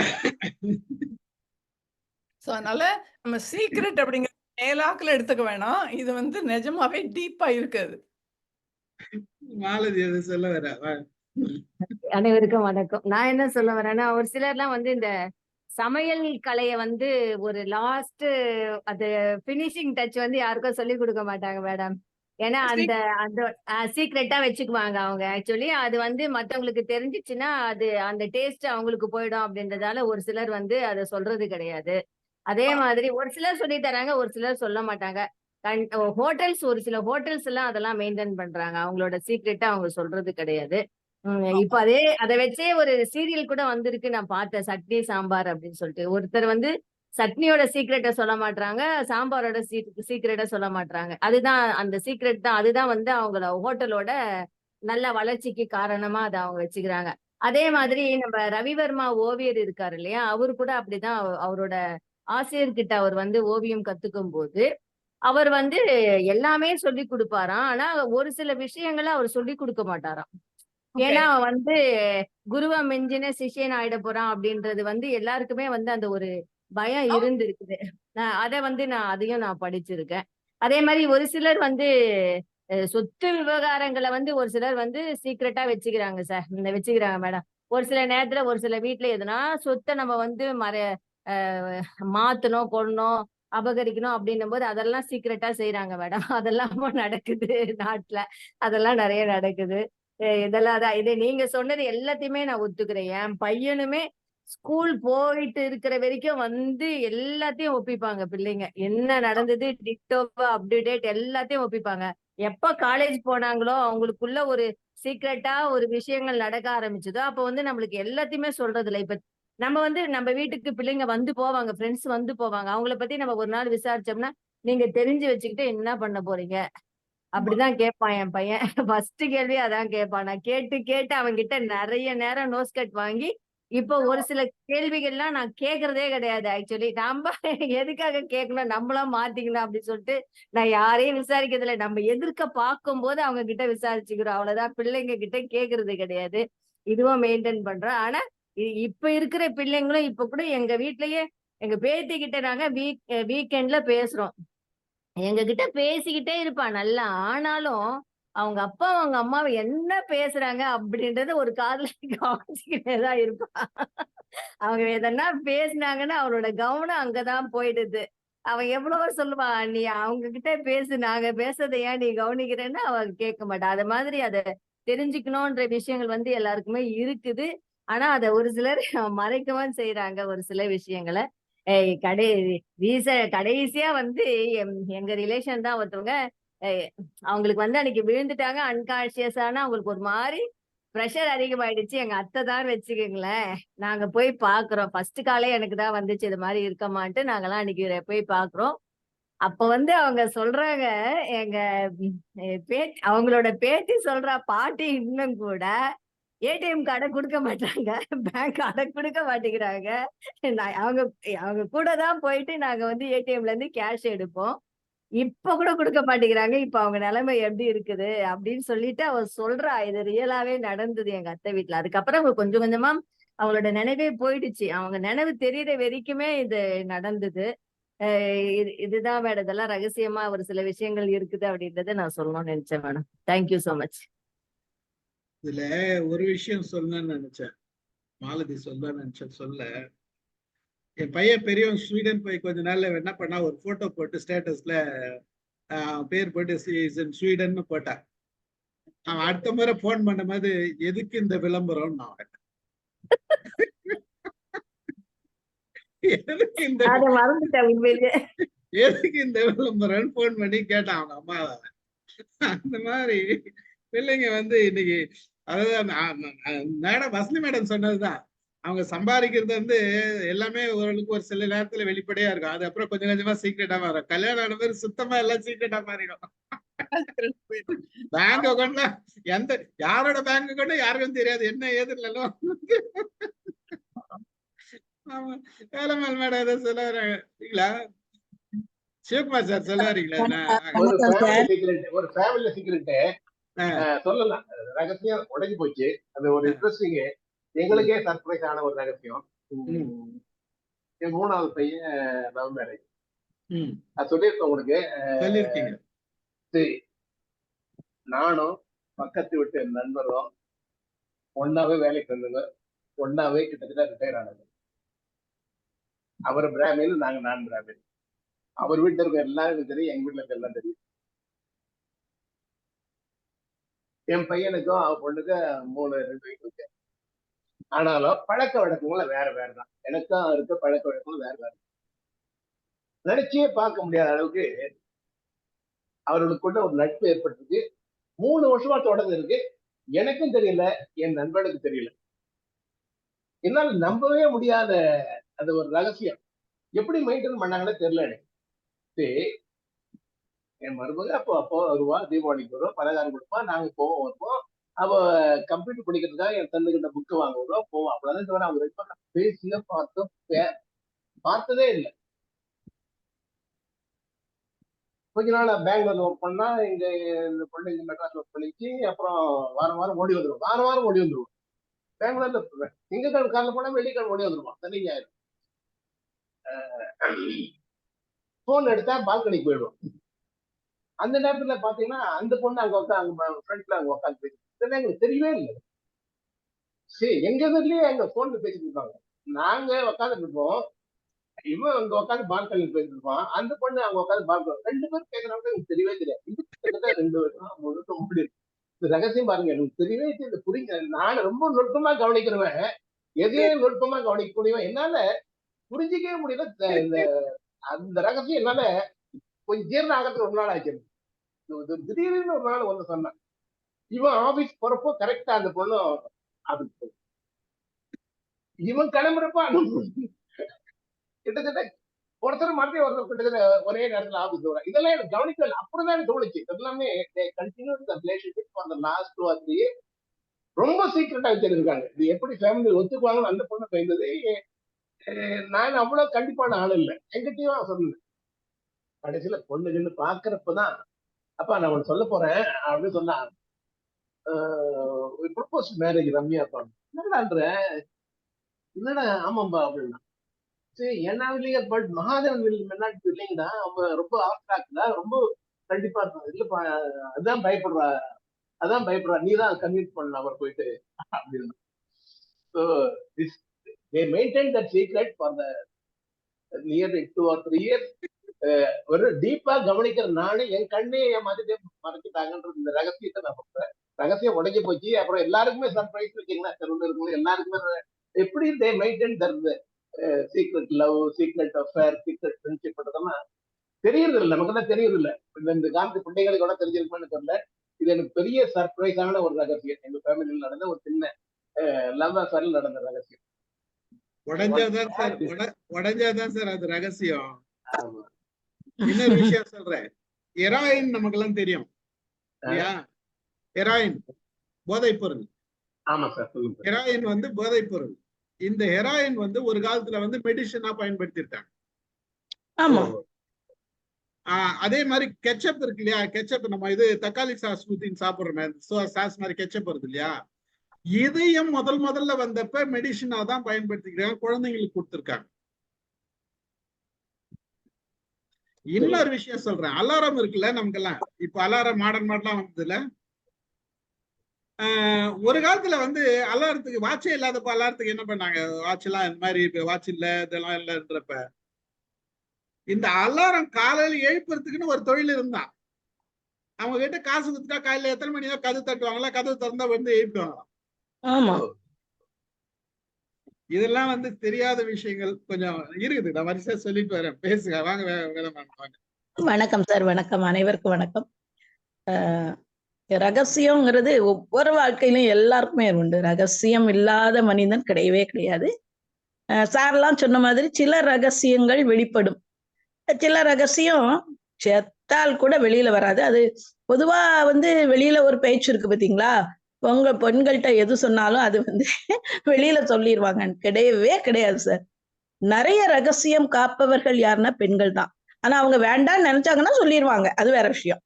அதனால நம்ம சீக்ரெட் அப்படிங்கிறது மேலாக்குல எடுத்துக்க வேணாம். இது வந்து நிஜமாவே டீப்பா இருக்கு அது.
மாலதி அது சொல்ல வரா.
அனைவருக்கும் வணக்கம். நான் என்ன சொல்ல வரேன்னா, ஒரு சிலர்லாம் வந்து இந்த சமையல் கலைய வந்து ஒரு லாஸ்ட் அது ஃபினிஷிங் டச் வந்து யாருக்கும் சொல்லிக் குடுக்க மாட்டாங்க மேடம். ஏன்னா அந்த அந்த சீக்ரெட்டா வச்சுக்குவாங்க அவங்க. ஆக்சுவலி அது வந்து மத்தவங்களுக்கு தெரிஞ்சுச்சுன்னா, அது அந்த டேஸ்ட் அவங்களுக்கு போயிடும் அப்படின்றதால ஒரு சிலர் வந்து அத சொல்றது கிடையாது. அதே மாதிரி ஒரு சிலர் சொல்லி தராங்க, ஒரு சிலர் சொல்ல மாட்டாங்க. ஹோட்டல்ஸ் ஒரு சில ஹோட்டல்ஸ் எல்லாம் அதெல்லாம் மெயின்டெயின் பண்றாங்க. அவங்களோட சீக்ரெட்ட அவங்க சொல்றது கிடையாது. இப்ப அத வச்சே ஒரு சீரியல் கூட வந்திருக்கு நான் பார்த்தேன். சட்னி சாம்பார் அப்படின்னு சொல்லிட்டு. ஒருத்தர் வந்து சட்னியோட சீக்ரெட்ட சொல்ல மாட்றாங்க. சாம்பாரோட சீக்ரெட்ட சொல்ல மாட்றாங்க. அதுதான் அந்த சீக்ரெட் தான். அதுதான் வந்து அவங்கள ஹோட்டலோட நல்ல வளர்ச்சிக்கு காரணமா அத அவங்க வச்சுக்கிறாங்க. அதே மாதிரி நம்ம ரவிவர்மா ஓவியர் இருக்காரு இல்லையா? அவரு கூட அப்படிதான் அவரோட ஆசிரியர்கிட்ட அவர் வந்து ஓவியம் கத்துக்கும்போது, அவர் வந்து எல்லாமே சொல்லிக் குடுப்பாராம். ஆனா ஒரு சில விஷயங்கள அவர் சொல்லிக் குடுக்க மாட்டாராம்.
ஓகே.
ஏன்னா வந்து குருவ மிஞ்சின சிஷ்யன் ஆயிட போறான் அப்படின்றது வந்து எல்லாருக்குமே வந்து அந்த ஒரு பயம் இருந்திருக்குது. அத வந்து அதையும் நான் படிச்சிருக்கேன். அதே மாரி ஒரு சிலர் வந்து சொத்து விவகாரங்கள வந்து ஒரு சிலர் வந்து சீக்ரெட்டா வச்சுக்கிறாங்க சார். வச்சுக்கிறாங்க மேடம். ஒரு சில நேரத்துல ஒரு சில வீட்ல எதுனா சொத்த நம்ம வந்து அ மாத்தணும், கொள்ளணும், அபகரிக்கணும் அப்படின்னும்போது அதெல்லாம் சீக்ரெட்டா செய்றாங்க மேடம். அதெல்லாம் நடக்குது நாட்ல. அதெல்லாம் நெறைய நடக்குது. இதெல்லாம் தான். இது நீங்க சொன்னது எல்லாத்தையுமே நான் ஒத்துக்கிறேன். என் பையனுமே ஸ்கூல் போயிட்டு இருக்கிற வரைக்கும் வந்து எல்லாத்தையும் ஒப்பிப்பாங்க பிள்ளைங்க. என்ன நடந்தது டிட்டோவா அப் டு டேட் எல்லாத்தையும் ஒப்பிப்பாங்க. எப்ப காலேஜ் போனாங்களோ அவங்களுக்குள்ள ஒரு சீக்ரெட்டா ஒரு விஷயங்கள் நடக்க ஆரம்பிச்சதோ, அப்ப வந்து நம்மளுக்கு எல்லாத்தையுமே சொல்றதில்ல. இப்ப நம்ம வந்து நம்ம வீட்டுக்கு பிள்ளைங்க வந்து போவாங்க. ஃப்ரெண்ட்ஸ் வந்து போவாங்க. அவங்கள பத்தி நம்ம ஒரு நாள் விசாரிச்சோம்னா, நீங்க தெரிஞ்சு வச்சுக்கிட்டு என்ன பண்ண போறீங்க? அப்படிதான் கேட்பான் என் பையன். ஃபர்ஸ்ட் கேள்வி அதான் கேட்பான். நான் கேட்டு கேட்டு அவன்கிட்ட நெறைய நேரம் நோஸ் கட் வாங்கி, இப்போ ஒரு சில கேள்விகள்லாம் நான் கேட்கறதே கிடையாது ஆக்சுவலி. நம்ப எதுக்காக கேட்கணும்? நம்மளா மாத்திக்கலாம் அப்படின்னு சொல்லிட்டு, நான் யாரையும் விசாரிக்கிறது இல்ல. நம்ம எதிர்க்க பார்க்கும்போது அவங்க கிட்ட விசாரிச்சுக்கிறோம். அவ்வளவுதான். பிள்ளைங்க கிட்ட கேட்கறது கிடையாது. இதுவும் மெயின்டெயின் பண்றோம். ஆனா, இப்ப இருக்கிற பிள்ளைங்களும் இப்ப கூட எங்க வீட்லயே எங்க பேத்தி கிட்ட நாங்க வீக்கெண்ட்ல பேசுறோம். எங்ககிட்ட பேசிக்கிட்டே இருப்பா நல்லா. ஆனாலும், அவங்க அப்பா அவங்க அம்மாவை என்ன பேசுறாங்க அப்படின்றத ஒரு காதுல கவனிச்சுக்கிட்டே தான் இருப்பா. அவங்க எதனா பேசுனாங்கன்னா அவளோட கவனம் அங்கதான் போயிடுது. அவ எவ்வளவோ சொல்லுவா, நீ அவங்க கிட்ட பேசு, நாங்க பேசுறதை ஏன் நீ கவனிக்கிறேன்னு அவ கேட்க மாட்டா. அது மாதிரி அத தெரிஞ்சுக்கணும்ன்ற விஷயங்கள் வந்து எல்லாருக்குமே இருக்குது. ஆனா அத ஒரு சிலர் மறைக்கவும் செய்றாங்க ஒரு சில விஷயங்கள. ஏய் கடை கடைசியா வந்து எங்க ரிலேஷன் தான் ஒருத்தவங்க, ஏய் அவங்களுக்கு வந்து அன்னைக்கு விழுந்துட்டாங்க அன்கான்ஷியஸான அவங்களுக்கு ஒரு மாரி பிரஷர் அதிகமாயிடுச்சு. எங்க அத்தை தான் வச்சுக்கங்களேன். நாங்க போய் பார்க்குறோம். ஃபர்ஸ்ட் காலே எனக்கு தான் வந்துச்சு. இது மாரி இருக்கமான்ட்டு நாங்கலாம் அன்னைக்கு போய் பார்க்குறோம். அப்ப வந்து அவங்க சொல்றாங்க, எங்க அவங்களோட பேத்தி சொல்றா, பாட்டி இன்னும் கூட ஏடிஎம் கார்ட குடுக்க மாட்டாங்க. பேங்க் கார்ட குடுக்க மாட்டேங்கிறாங்க. அவங்க அவங்க கூட தான் போயிட்டு நாங்க வந்து ஏடிஎம்ல இருந்து கேஷ் எடுப்போம். இப்ப கூட குடுக்க மாட்டேங்கிறாங்க. இப்ப அவங்க நிலைமை எப்படி இருக்குது அப்படின்னு சொல்லிட்டு அவ சொல்றா. இது ரியலாவே நடந்தது எங்க அத்தை வீட்ல. அதுக்கப்புறம் அவங்க கொஞ்சம் கொஞ்சமா அவங்களோட நினைவே போயிடுச்சு. அவங்க நினைவு தெரியிற வரைக்குமே இது நடந்தது. இதுதான் மேடம். இதெல்லாம் ரகசியமா ஒரு சில விஷயங்கள் இருக்குது அப்படின்றத நான் சொல்லணும்னு நினைச்சேன் madam. Thank you so much.
இதுல ஒரு விஷயம் சொல்லணும்னு நினைச்சேன். மாலதி சொல்லணும்னு நினைச்சேன் சொல்ல. என் பையன் பெரியவன் ஸ்வீடன் போய் கொஞ்ச நாள்ல என்ன பண்ணா, ஒரு போட்டோ போட்டு ஸ்டேட்டஸ்ல பேர் போட்டு ஸ்வீடன்னு போட்டான். அவன் அடுத்த முறை போன் பண்ணும் போது எதுக்கு இந்த விளம்பரம், எதுக்கு இந்த
அத மறந்துட்டேன் உண்மையிலேயே.
எதுக்கு இந்த விளம்பரம் போன் பண்ணி கேட்டான் அவங்க அம்மாவை. அந்த மாதிரி பிள்ளைங்க வந்து இன்னைக்கு, அதாவது மேடம் வசந்தி மேடம் சொன்னதுதான், அவங்க சம்பாதிக்கிறது வந்து எல்லாமே ஓரளவுக்கு ஒரு சில நேரத்துல வெளிப்படையா இருக்கும். அது அப்புறம் கொஞ்சம் கொஞ்சமா சீக்கிரட்டா மாறும். கல்யாணம் ஆன பேர் சுத்தமா எல்லாம் சீக்கிரட்டா மாறிடும். பேங்க் அக்கௌண்ட்ல யாரோட பேங்க் அக்கௌண்ட் யாருக்கும் தெரியாது, என்ன ஏதுன்னு. ஆமா, வேலைமால் மேடம் ஏதோ சொல்ல வராங்களா? சிவகுமார் சார் சொல்ல வரீங்களா?
ஒரு ஃபேமிலி சீக்ரெட் சொல்லலாம். ரகசியம் உடைஞ்சு போச்சு. அது ஒரு இன்ட்ரெஸ்டிங், எங்களுக்கே சர்ப்ரைஸ் ஆன ஒரு ரகசியம். என் 3வது பையன் லவ் மேரேஜ். அது சொல்லியிருக்கேன் உங்களுக்கு. சரி, நானும் பக்கத்து விட்டு நண்பரும் ஒன்னாவே வேலைக்கு வந்தவங்க, ஒன்னாவே கிட்டத்தட்ட ரிட்டையர் ஆனது. அவர் பிராமின், நான் பிராமின். அவர் வீட்டுல இருக்க எல்லாருக்கும் தெரியும், எங்க வீட்டுல இருக்க எல்லாம் தெரியும். என் பையனுக்கும் அவன் பொண்ணுக்கு 2 வயசு இருக்கு. ஆனாலும் பழக்க வழக்கங்களும் வேற வேறதான். எனக்கும் இருக்க பழக்க வழக்கங்களும் வேற வேற. நினைச்சே பார்க்க முடியாத அளவுக்கு அவர்களுக்குள்ள ஒரு நட்பு ஏற்பட்டிருக்கு. 3 வருஷமா தொடர்ந்து இருக்கு. எனக்கும் தெரியல, என் நண்பனுக்கு தெரியல. என்னால நம்பவே முடியாத அது ஒரு ரகசியம். எப்படி மெயின்டைன் பண்ணாங்கன்னு தெரியல எனக்கு. சரி, என் மருமக அப்போ வருவா, தீபாவளிக்கு வருவோம், பலகாரம் கொடுப்போம், நாங்க போவோம் வருவோம். அவ கம்ப்யூட்டர் படிக்கிறதுக்காக என் தந்துகிட்ட புக்கு வாங்க வருவோம், போவோம். அவ்வளவுதான் தவிர அவங்க ரெண்டு பேரும் பேசிய பார்த்ததே இல்லை. கொஞ்ச நாள் பெங்களூர்ல ஒர்க் பண்ணா, இங்க இந்த பொண்ணு இங்க மெட்ராஸ் ஒர்க் பண்ணிச்சு. அப்புறம் வாரம் ஓடி வந்துருவோம், வாரம் ஓடி வந்துருவோம். பெங்களூர்ல திங்கக்கிழமை காலைல போனா வெள்ளிக்கிழமை ஓடி வந்துருவோம், சனி ஞாயிறு. போன் எடுத்தா பால்கனிக்கு போயிடுவோம். அந்த நேரத்துல பாத்தீங்கன்னா அந்த பொண்ணு அங்க ஃப்ரெண்ட்ல அங்க உட்காந்து பேசிட்டு எங்களுக்கு தெரியவே இல்லை. சரி, எங்க இதுலயே எங்க போன்ல பேசிட்டு இருப்பாங்க, நாங்க உட்காந்துட்டு இருப்போம். இவன் அங்க உட்காந்து பால்கனியில் பேசிட்டு இருப்பான், அந்த பொண்ணு அங்க உட்காந்து பால்கனி. 2 பேரும் பேசுறாங்க, எனக்கு தெரியவே தெரியாது. இது கிட்டத்தட்ட 2 வருஷம் 3 வருஷம் முன்னாடி. ரகசியம் பாருங்க, எனக்கு தெரியவே தெரியாது. புரியுங்க, நான் ரொம்ப நுட்பமா கவனிக்கிறவன், எதையும் நுட்பமா கவனிக்கக்கூடியவன். என்னால புரிஞ்சிக்கவே முடியல. இந்த அந்த ரகசியம் என்னால கொஞ்சம் ஜீரணம் ஆகிறதுக்கு ரொம்ப நாள் ஆச்சு. திடீர்னு ஒரு நாள் வந்து சொன்னான், இவன் ஆபீஸ் போறப்போ கரெக்டா அந்த பொண்ணு ஆபீஸ் போகும். இவன் கிளம்புறப்ப கிட்டத்தட்ட ஒருத்தர் மாதிரி ஒருத்தர் கிட்டத்தட்ட ஒரே நேரத்துல ஆபீஸ் வர. இதெல்லாம் எனக்கு கவனிக்கல. அப்படிதான் எனக்கு தோணுச்சு. எல்லாமே லாஸ்ட் 2 or 3 years ரொம்ப சீக்கிரட்டா வச்சிருக்காங்க. இது எப்படி ஃபேமிலி ஒத்துக்குவாங்கன்னு அந்த பொண்ணு பயந்தது. நான் அவ்வளவு கண்டிப்பான ஆள் இல்லை, எங்கிட்டயும் சொன்னேன். கடைசியில பொண்ணுன்னு பாக்குறப்பதான், அப்பா நான் உனக்கு சொல்ல போறேன் அப்படின்னு சொன்னா, ப்ரொபோஸ் மேரேஜ் ரம்யா அப்பா. என்னடா ஆமாம்பா அப்படின்னா. சரி, என்ன இல்லையா, பட் மகாதேவன் இல்லைங்கடா, அவங்க ரொம்ப ஆஸ்ட்ராக்டா, ரொம்ப கண்டிப்பா இல்லப்பா, அதுதான் பயப்படுறா அதான் பயப்படுறான், நீ தான் கன்வின்ஸ் பண்ண அவர் போயிட்டு அப்படின்னு. So this they maintain that secret for the near 2 or 3 years. ஒரு டீப்பா கவனிக்கிற நானே என் கண்ணே என் மதிப்பே மறைச்சிட்டாங்கன்றது இந்த ரகசியத்தை நான் சொல்றேன். ரகசியம் உடைஞ்சு போச்சு. அப்புறம் எல்லாருக்குமே சர்ப்ரைஸ் வச்சீங்கன்னா தெருவில் இருக்கணும் எல்லாருக்குமே எப்படி they maintain their secret love, secret affair, secret friendship பண்றதெல்லாம் தெரியறது இல்லை, நமக்கு தான் தெரியறது இல்லை. இந்த காலத்து பிள்ளைகளுக்கு கூட தெரிஞ்சிருக்குன்னு தெரியல. இது எனக்கு பெரிய சர்ப்ரைஸான ஒரு ரகசியம். எங்க ஃபேமிலியில் நடந்த ஒரு சின்ன லவ் அஃபேர்ல நடந்த ரகசியம்.
உடஞ்சாதான் சார் அது ரகசியம். இன்னொரு விஷயம் சொல்றேன், ஹெராயின் நமக்கு எல்லாம் தெரியும் இல்லையா? ஹெராயின் போதைப் பொருள்.
ஆமா சார், சொல்லுங்க.
ஹெராயின் வந்து போதைப் பொருள். இந்த ஹெராயின் வந்து ஒரு காலத்துல வந்து மெடிசனா பயன்படுத்திருக்காங்க.
ஆமா.
அதே மாதிரி கெச்சப் இருக்கு இல்லையா? கெச்சப் நம்ம இது தக்காளி சாஸ் ஊத்தி சாப்பிடுறோமே, சாஸ் மாதிரி கெச்சப் வருது இல்லையா? இதையும் முதல்ல வந்தப்ப மெடிசனா தான் பயன்படுத்திக்கிறாங்க, குழந்தைங்களுக்கு கொடுத்திருக்காங்க. இன்னொரு விஷயம் சொல்றேன், அலாரம் இருக்குல்ல நமக்கெல்லாம், இப்ப அலாரம் மாடர்ன்லாம் வந்ததுல, ஒரு காலத்துல வந்து அலாரத்துக்கு வாட்சே இல்லாதப்ப அலாரத்துக்கு என்ன பண்ணாங்க? வாட்ச் எல்லாம் இந்த மாதிரி இப்ப வாட்ச் இல்ல, இதெல்லாம் இல்லைன்றப்ப இந்த அலாரம் காலையில எழுப்புறதுக்குன்னு ஒரு தொழில் இருந்தான். அவங்க கிட்ட காசு கொடுத்துட்டா காலையில எத்தனை மணி தான் கதவு தட்டுவாங்களா, கதவு திறந்தா வந்து எழுப்பிடுவாங்களாம்.
ஆமா.
இதெல்லாம் வந்து தெரியாத விஷயங்கள் கொஞ்சம் இருக்குது. நான் வரிசையா சொல்லிட்டு வரேன், பேசுங்க, வாங்க வாங்க.
வணக்கம் சார், வணக்கம், அனைவருக்கும் வணக்கம். ரகசியம்ங்கிறது ஒவ்வொரு வாழ்க்கையிலும் எல்லாருக்குமே உண்டு. ரகசியம் இல்லாத மனிதன் கிடையவே கிடையாது. சார்லாம் சொன்ன மாதிரி சில ரகசியங்கள் வெளிப்படும், சில ரகசியம் செத்தால் கூட வெளியில வராது. அது பொதுவா வந்து வெளியில ஒரு பேச்சு இருக்கு பாத்தீங்களா, உங்க பெண்கள்கிட்ட எது சொன்னாலும் அது வந்து வெளியில சொல்லிடுவாங்க. கிடையவே கிடையாது சார். நிறைய ரகசியம் காப்பவர்கள் யாருன்னா பெண்கள் தான். ஆனா அவங்க வேண்டாம்னு நினைச்சாங்கன்னா சொல்லிடுவாங்க, அது வேற விஷயம்.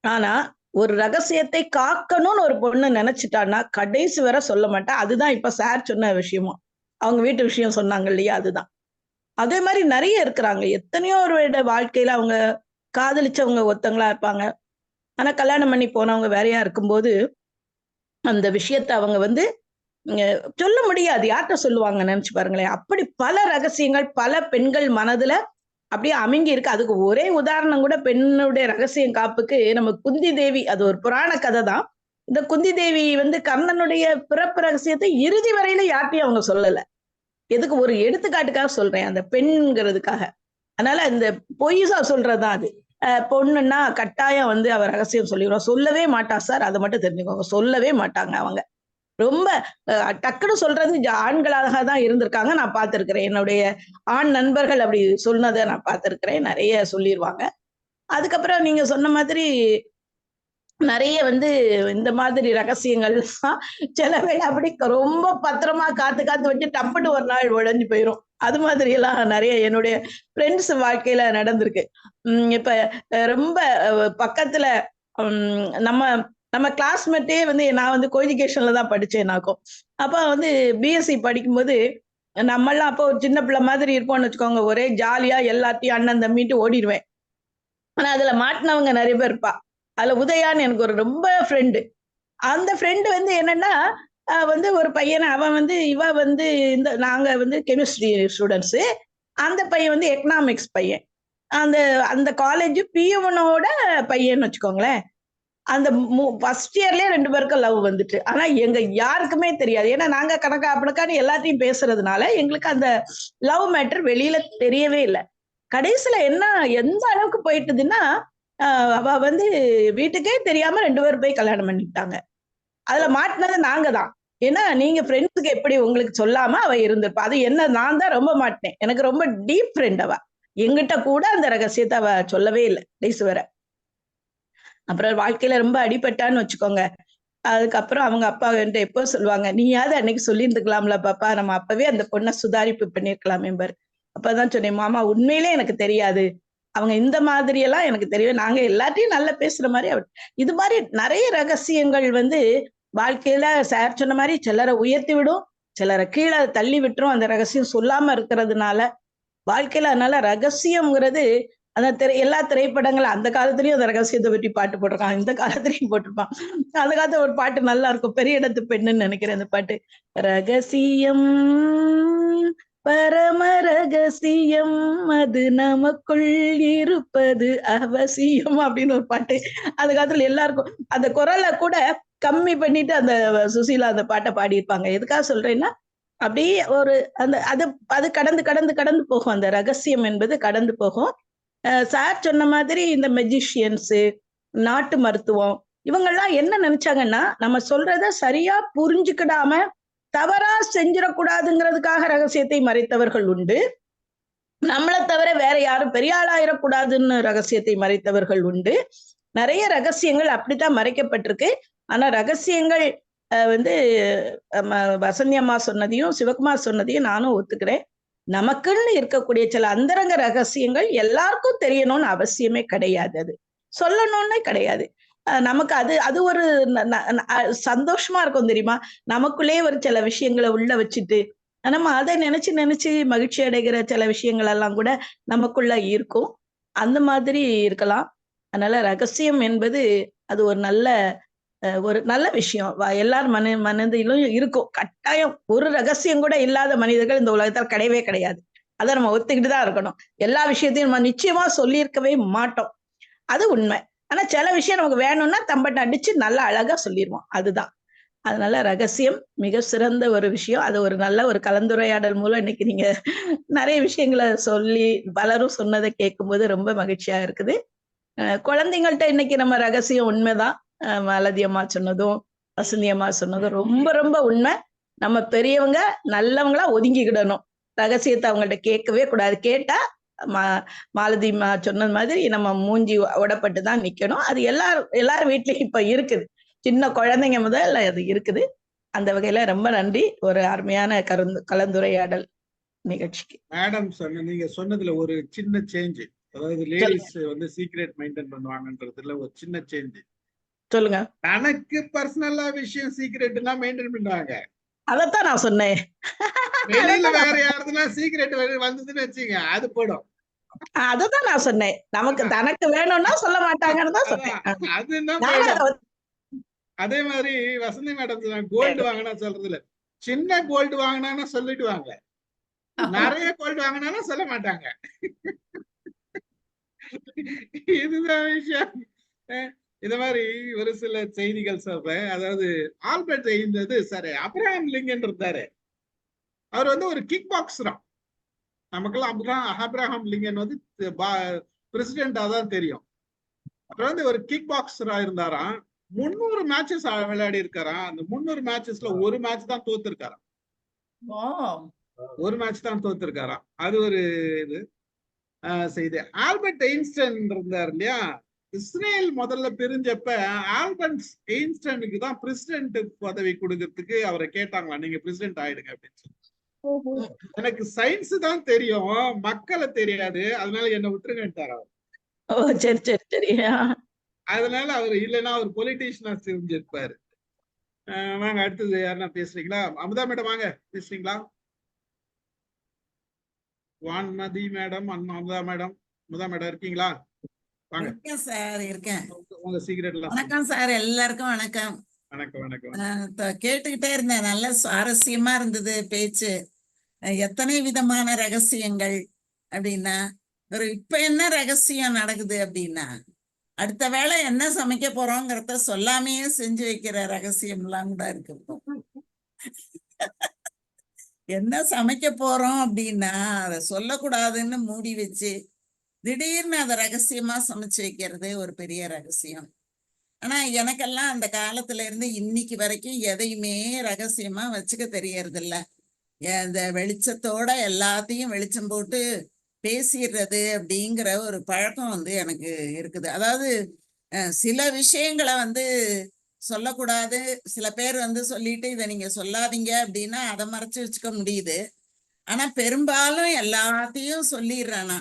ஆனா ஒரு ரகசியத்தை காக்கணும்னு ஒரு பொண்ணு நினைச்சிட்டான்னா கடைசி வரை சொல்ல மாட்டா. அதுதான் இப்ப சார் சொன்ன விஷயமும், அவங்க வீட்டு விஷயம் சொன்னாங்க இல்லையா, அதுதான். அதே மாதிரி நிறைய இருக்கிறாங்க. எத்தனையோ ஒரு வாழ்க்கையில அவங்க காதலிச்சவங்க ஒருத்தங்களா இருப்பாங்க, ஆனா கல்யாணம் பண்ணி போனவங்க வேறையா இருக்கும்போது அந்த விஷயத்த அவங்க வந்து சொல்ல முடியாது. யார்கிட்ட சொல்லுவாங்க நினைச்சு பாருங்களேன். அப்படி பல ரகசியங்கள் பல பெண்கள் மனதுல அப்படியே அமுங்கி இருக்கு. அதுக்கு ஒரே உதாரணம் கூட பெண்ணுடைய ரகசியம் காப்புக்கு நம்ம குந்தி தேவி, அது ஒரு புராண கதை தான். இந்த குந்தி தேவி வந்து கர்ணனுடைய பிறப்பு ரகசியத்தை இறுதி வரையில யார்ட்டையும் அவங்க சொல்லல. எதுக்கு, ஒரு எடுத்துக்காட்டுக்காக சொல்றேன், அந்த பெண்ங்கிறதுக்காக. அதனால இந்த பொய்சா சொல்றதுதான் அது. பொண்ணுன்னா கட்டாயம் வந்து அவ ரகசியம் சொல்லிடுவோம், சொல்லவே மாட்டா சார், அதை மட்டும் தெரிஞ்சுக்கோங்க. சொல்லவே மாட்டாங்க அவங்க. ரொம்ப டக்குன்னு சொல்றது ஆண்களாக தான் இருந்திருக்காங்க, நான் பார்த்திருக்கிறேன். என்னுடைய ஆண் நண்பர்கள் அப்படி சொன்னதை நான் பார்த்திருக்கிறேன், நிறைய சொல்லிடுவாங்க. அதுக்கப்புறம் நீங்க சொன்ன மாதிரி நிறைய வந்து இந்த மாதிரி ரகசியங்கள் சில வேளை அப்படி ரொம்ப பத்திரமா காத்து வச்சு டப்புன்னு ஒரு நாள் உடைஞ்சு போயிடும். அது மாதிரி எல்லாம் நிறைய என்னுடைய ஃப்ரெண்ட்ஸ் வாழ்க்கையில நடந்திருக்கு. இப்ப ரொம்ப பக்கத்துல நம்ம கிளாஸ்மேட்டே வந்து, நான் வந்து கோஎஜுகேஷன்ல தான் படிச்சேன் நாக்கும். அப்ப வந்து பிஎஸ்சி படிக்கும்போது நம்மெல்லாம் அப்போ ஒரு சின்ன பிள்ளை மாதிரி இருப்போம்னு வச்சுக்கோங்க, ஒரே ஜாலியா எல்லாத்தையும் அண்ணன் தம்பிட்டு ஓடிடுவேன். ஆனா அதுல மாட்டினவங்க நிறைய பேர் இருப்பா. அதுல உதயான்னு எனக்கு ஒரு ரொம்ப ஃப்ரெண்டு. அந்த ஃப்ரெண்டு வந்து என்னன்னா வந்து ஒரு பையனை, அவன் வந்து இவ வந்து நாங்க வந்து கெமிஸ்ட்ரி ஸ்டூடெண்ட்ஸு, அந்த பையன் வந்து எக்கனாமிக்ஸ் பையன். அந்த காலேஜ் பியூனோட பையன்னு வச்சுக்கோங்களேன். அந்த ஃபர்ஸ்ட் இயர்லயே 2 பேருக்கும் லவ் வந்துட்டு. ஆனா எங்க யாருக்குமே தெரியாது. ஏன்னா நாங்க கணக்கா அப்படிக்கான்னு எல்லாத்தையும் பேசுறதுனால எங்களுக்கு அந்த லவ் மேட்டர் வெளியில தெரியவே இல்லை. கடைசியில எந்த அளவுக்கு போயிட்டுதுன்னா, அவ வந்து வீட்டுக்கே தெரியாம 2 பேரும் போய் கல்யாணம் பண்ணிட்டாங்க. அதுல மாட்டினது நாங்க தான். ஏன்னா நீங்க ஃப்ரெண்ட்ஸுக்கு எப்படி உங்களுக்கு சொல்லாம அவ இருந்திருப்பா. அது என்ன, நான் தான் ரொம்ப மாட்டினேன். எனக்கு ரொம்ப டீப் ஃப்ரெண்ட் அவ. எங்கிட்ட கூட அந்த ரகசியத்தை அவ சொல்லவே இல்லை கடைசி வரை. அப்புறம் வாழ்க்கையில ரொம்ப அடிபட்டான்னு வச்சுக்கோங்க. அதுக்கப்புறம் அவங்க அப்பா என்கிட்ட எப்போ சொல்லுவாங்க, நீயாவது அன்னைக்கு சொல்லியிருந்துக்கலாம்ல பாப்பா, நம்ம அப்பவே அந்த பொண்ணை சுதாரிப்பு பண்ணிருக்கலாமே பாரு. அப்பதான் சொன்னேன், மாமா உண்மையிலே எனக்கு தெரியாது, அவங்க இந்த மாதிரி எல்லாம் எனக்கு தெரியும், நாங்க எல்லாத்தையும் நல்லா பேசுற மாதிரி. இது மாதிரி நிறைய ரகசியங்கள் வந்து வாழ்க்கையில சார் சொன்ன மாதிரி சிலரை உயர்த்தி விடும், சிலரை கீழே தள்ளி விட்டுரும் அந்த ரகசியம் சொல்லாம இருக்கிறதுனால வாழ்க்கையில. அதனால ரகசியம்ங்கிறது அந்த எல்லா திரைப்படங்களும் அந்த காலத்துலயும் அந்த ரகசியத்தை பற்றி பாட்டு போட்டிருக்கான், இந்த காலத்துலயும் போட்டிருப்பான். அந்த காலத்துல ஒரு பாட்டு நல்லா இருக்கும், பெரிய இடத்து பெண்ணுன்னு நினைக்கிறேன் அந்த பாட்டு. ரகசியம் பரம ரகசியம் அது நமக்குள் இருப்பது அவசியம் அப்படின்னு ஒரு பாட்டு அந்த காலத்துல எல்லாருக்கும். அந்த குரலை கூட கம்மி பண்ணிட்டு அந்த சுசீலா அந்த பாட்டை பாடியிருப்பாங்க. எதுக்காக சொல்றேன்னா அப்படியே ஒரு அந்த அது அது கடந்து கடந்து கடந்து போகும், அந்த ரகசியம் என்பது கடந்து போகும். சார் சொன்ன மாதிரி இந்த மெஜிஷியன்ஸு, நாட்டு மருத்துவம், இவங்கெல்லாம் என்ன நினைச்சாங்கன்னா நம்ம சொல்றத சரியா புரிஞ்சுக்கிடாம தவறா செஞ்சிடக்கூடாதுங்கிறதுக்காக ரகசியத்தை மறைத்தவர்கள் உண்டு. நம்மளை தவிர வேற யாரும் பெரிய ஆளாயிடக்கூடாதுன்னு ரகசியத்தை மறைத்தவர்கள் உண்டு. நிறைய ரகசியங்கள் அப்படித்தான் மறைக்கப்பட்டிருக்கு. ஆனா ரகசியங்கள் வந்து வசந்தி அம்மா சொன்னதையும் சிவகுமார் சொன்னதையும் நானும் ஒத்துக்கிறேன். நமக்குன்னு இருக்கக்கூடிய சில அந்தரங்க ரகசியங்கள் எல்லாருக்கும் தெரியணும்னு அவசியமே கிடையாது, அது சொல்லணும்னே கிடையாது. நமக்கு அது அது ஒரு சந்தோஷமா இருக்கும் தெரியுமா, நமக்குள்ளே ஒரு சில விஷயங்களை உள்ள வச்சுட்டு நம்ம அதை நினைச்சு நினைச்சு மகிழ்ச்சி அடைகிற சில விஷயங்கள் எல்லாம் கூட நமக்குள்ள இருக்கும். அந்த மாதிரி இருக்கலாம். அதனால ரகசியம் என்பது அது ஒரு நல்ல விஷயம். எல்லார் மனதிலும் இருக்கும் கட்டாயம். ஒரு ரகசியம் கூட இல்லாத மனிதர்கள் இந்த உலகத்தில் கிடையவே கிடையாது. அதை நம்ம ஒத்துக்கிட்டு தான் இருக்கணும். எல்லா விஷயத்தையும் நம்ம நிச்சயமா சொல்லியிருக்கவே மாட்டோம், அது உண்மை. ஆனா சில விஷயம் நமக்கு வேணும்னா தம்பட்டை அடிச்சு நல்லா அழகா சொல்லிடுவோம், அதுதான். அதனால ரகசியம் மிக சிறந்த ஒரு விஷயம். அது ஒரு நல்ல ஒரு கலந்துரையாடல் மூலம் இன்னைக்கு நீங்க நிறைய விஷயங்களை சொல்லி பலரும் சொன்னதை கேட்கும்போது ரொம்ப மகிழ்ச்சியா இருக்குது. குழந்தைங்கள்ட்ட இன்னைக்கு நம்ம ரகசியம் உண்மைதான். மாலதி அம்மா சொன்னதும் வசந்தி அம்மா சொன்னதும் ரொம்ப ரொம்ப உண்மை. நம்ம பெரியவங்க நல்லவங்களா ஒதுங்கிக்கிடணும், ரகசியத்தை அவங்கள்ட்ட கேட்கவே கூடாது. கேட்டா மாலதி அம்மா சொன்னது மாதிரி நம்ம மூஞ்சி உடப்பட்டு தான் நிக்கணும். அது எல்லார் வீட்லயும் இப்ப இருக்குது, சின்ன குழந்தைங்க முதல் அது இருக்குது. அந்த வகையில ரொம்ப நன்றி, ஒரு அருமையான கலந்துரையாடல் நிகழ்ச்சிக்கு.
மேடம் நீங்க சொன்னதுல ஒரு சின்ன சேஞ்ச், அதாவது லேடிஸ் வந்து சீக்ரெட் மெயின்டைன் பண்ணுவாங்கன்றதுல ஒரு சின்ன சேஞ்ச்.
சொல்லுங்க.
தனக்கு பர்சனலா விஷயம் சீக்ரெட்னா மெயின்டைன் பண்றாங்க,
அதத்தான் நான் சொன்னேன்.
வெளியில வேற யாருதுன்னா சீக்ரெட் வந்ததுன்னு வச்சுங்க அது போடும்.
அததான் நான் சொன்னேன், நமக்கு தனக்கு வேணும்னா சொல்ல மாட்டாங்கன்னு தான் சொன்னேன்.
அதுதான். அதே மாதிரி வசந்தி மேடம் கோல்டு வாங்கினா சொல்றது இல்ல, சின்ன கோல்டு வாங்கினா சொல்லிடுவாங்க, நிறைய கோல்டு வாங்கினா சொல்ல மாட்டாங்க. இதுதான் விஷயம். இந்த மாதிரி ஒரு சில செய்திகள் சொல்றேன். அதாவது Albert Einstein sir Abraham Lincoln இருந்தாரு, அவர் வந்து ஒரு கிக் பாக்ஸரா. நமக்கெல்லாம் அப்ரஹாம் லிங்கன் வந்து பிரசிடென்டா தான் தெரியும். அவர் வந்து ஒரு கிக் பாக்ஸரா இருந்தாராம். 300 மேட்சஸ் விளையாடி இருக்காராம். அந்த 300 மேட்சஸ்ல ஒரு மேட்ச் தான் தோத்துருக்காராம். ஒரு மேட்ச் தான் தோத்துருக்காராம். அது ஒரு இது செய்தி. ஆல்பர்ட் ஐன்ஸ்டைன் இருந்தார் இல்லையா, இஸ்ரேல் முதல்ல பிரிஞ்சப்ப ஆல்பர்ட் ஐன்ஸ்டைனுக்கு தான் பிரசிடென்ட் பதவி கொடுக்கறதுக்கு அவரை கேட்டாங்களா, நீங்க பிரசிடென்ட் ஆயிடுங்க அப்படின்னு சொல்லி. எனக்கு சயின்ஸ் தான் தெரியும், மக்களை தெரியாது, அதனால என்ன விட்டுருங்கன்ட்டார் அவர்.
சரி சரி சரி.
அதனால அவர் இல்லைன்னா அவர் பொலிட்டீஷியனா தெரிஞ்சிருப்பாரு. வாங்க அடுத்தது யாருன்னா பேசுறீங்களா? அமுதா மேடம் வாங்க, பேசுறீங்களா? Vanmathi madam, Amutha madam, Amutha madam இருக்கீங்களா? வாங்க
சார். இருக்கேன்.
உங்க சீக்ரெட் எல்லாம்.
வணக்கம் சார், எல்லாருக்கும் வணக்கம்.
வணக்கம் வணக்கம்.
கேட்டுக்கிட்டே இருந்தேன், நல்ல சுவாரஸ்யமா இருந்தது பேச்சு. எத்தனை விதமான ரகசியங்கள் அப்படின்னா, இப்ப என்ன ரகசியம் நடக்குது அப்படின்னா, அடுத்த வேளை என்ன சமைக்க போறோங்கிறத சொல்லாமையே செஞ்சு வைக்கிற ரகசியம் எல்லாம் கூட இருக்கு. என்ன சமைக்க போறோம் அப்படின்னா அதை சொல்லக்கூடாதுன்னு மூடி வச்சு திடீர்னு அதை ரகசியமா சமைச்சு வைக்கிறது ஒரு பெரிய ரகசியம். ஆனா எனக்கெல்லாம் அந்த காலத்துல இருந்து இன்னைக்கு வரைக்கும் எதையுமே ரகசியமா வச்சுக்க தெரியறது இல்ல. இந்த வெளிச்சத்தோட எல்லாத்தையும் வெளிச்சம் போட்டு பேசிடுறது அப்படிங்கிற ஒரு பழக்கம் வந்து எனக்கு இருக்குது. அதாவது சில விஷயங்களை வந்து சொல்லக்கூடாது, சில பேர் வந்து சொல்லிட்டு இதை நீங்க சொல்லாதீங்க அப்படின்னா அதை மறைச்சு வச்சுக்க முடியுது. ஆனா பெரும்பாலும் எல்லாத்தையும் சொல்லிடுறேனா,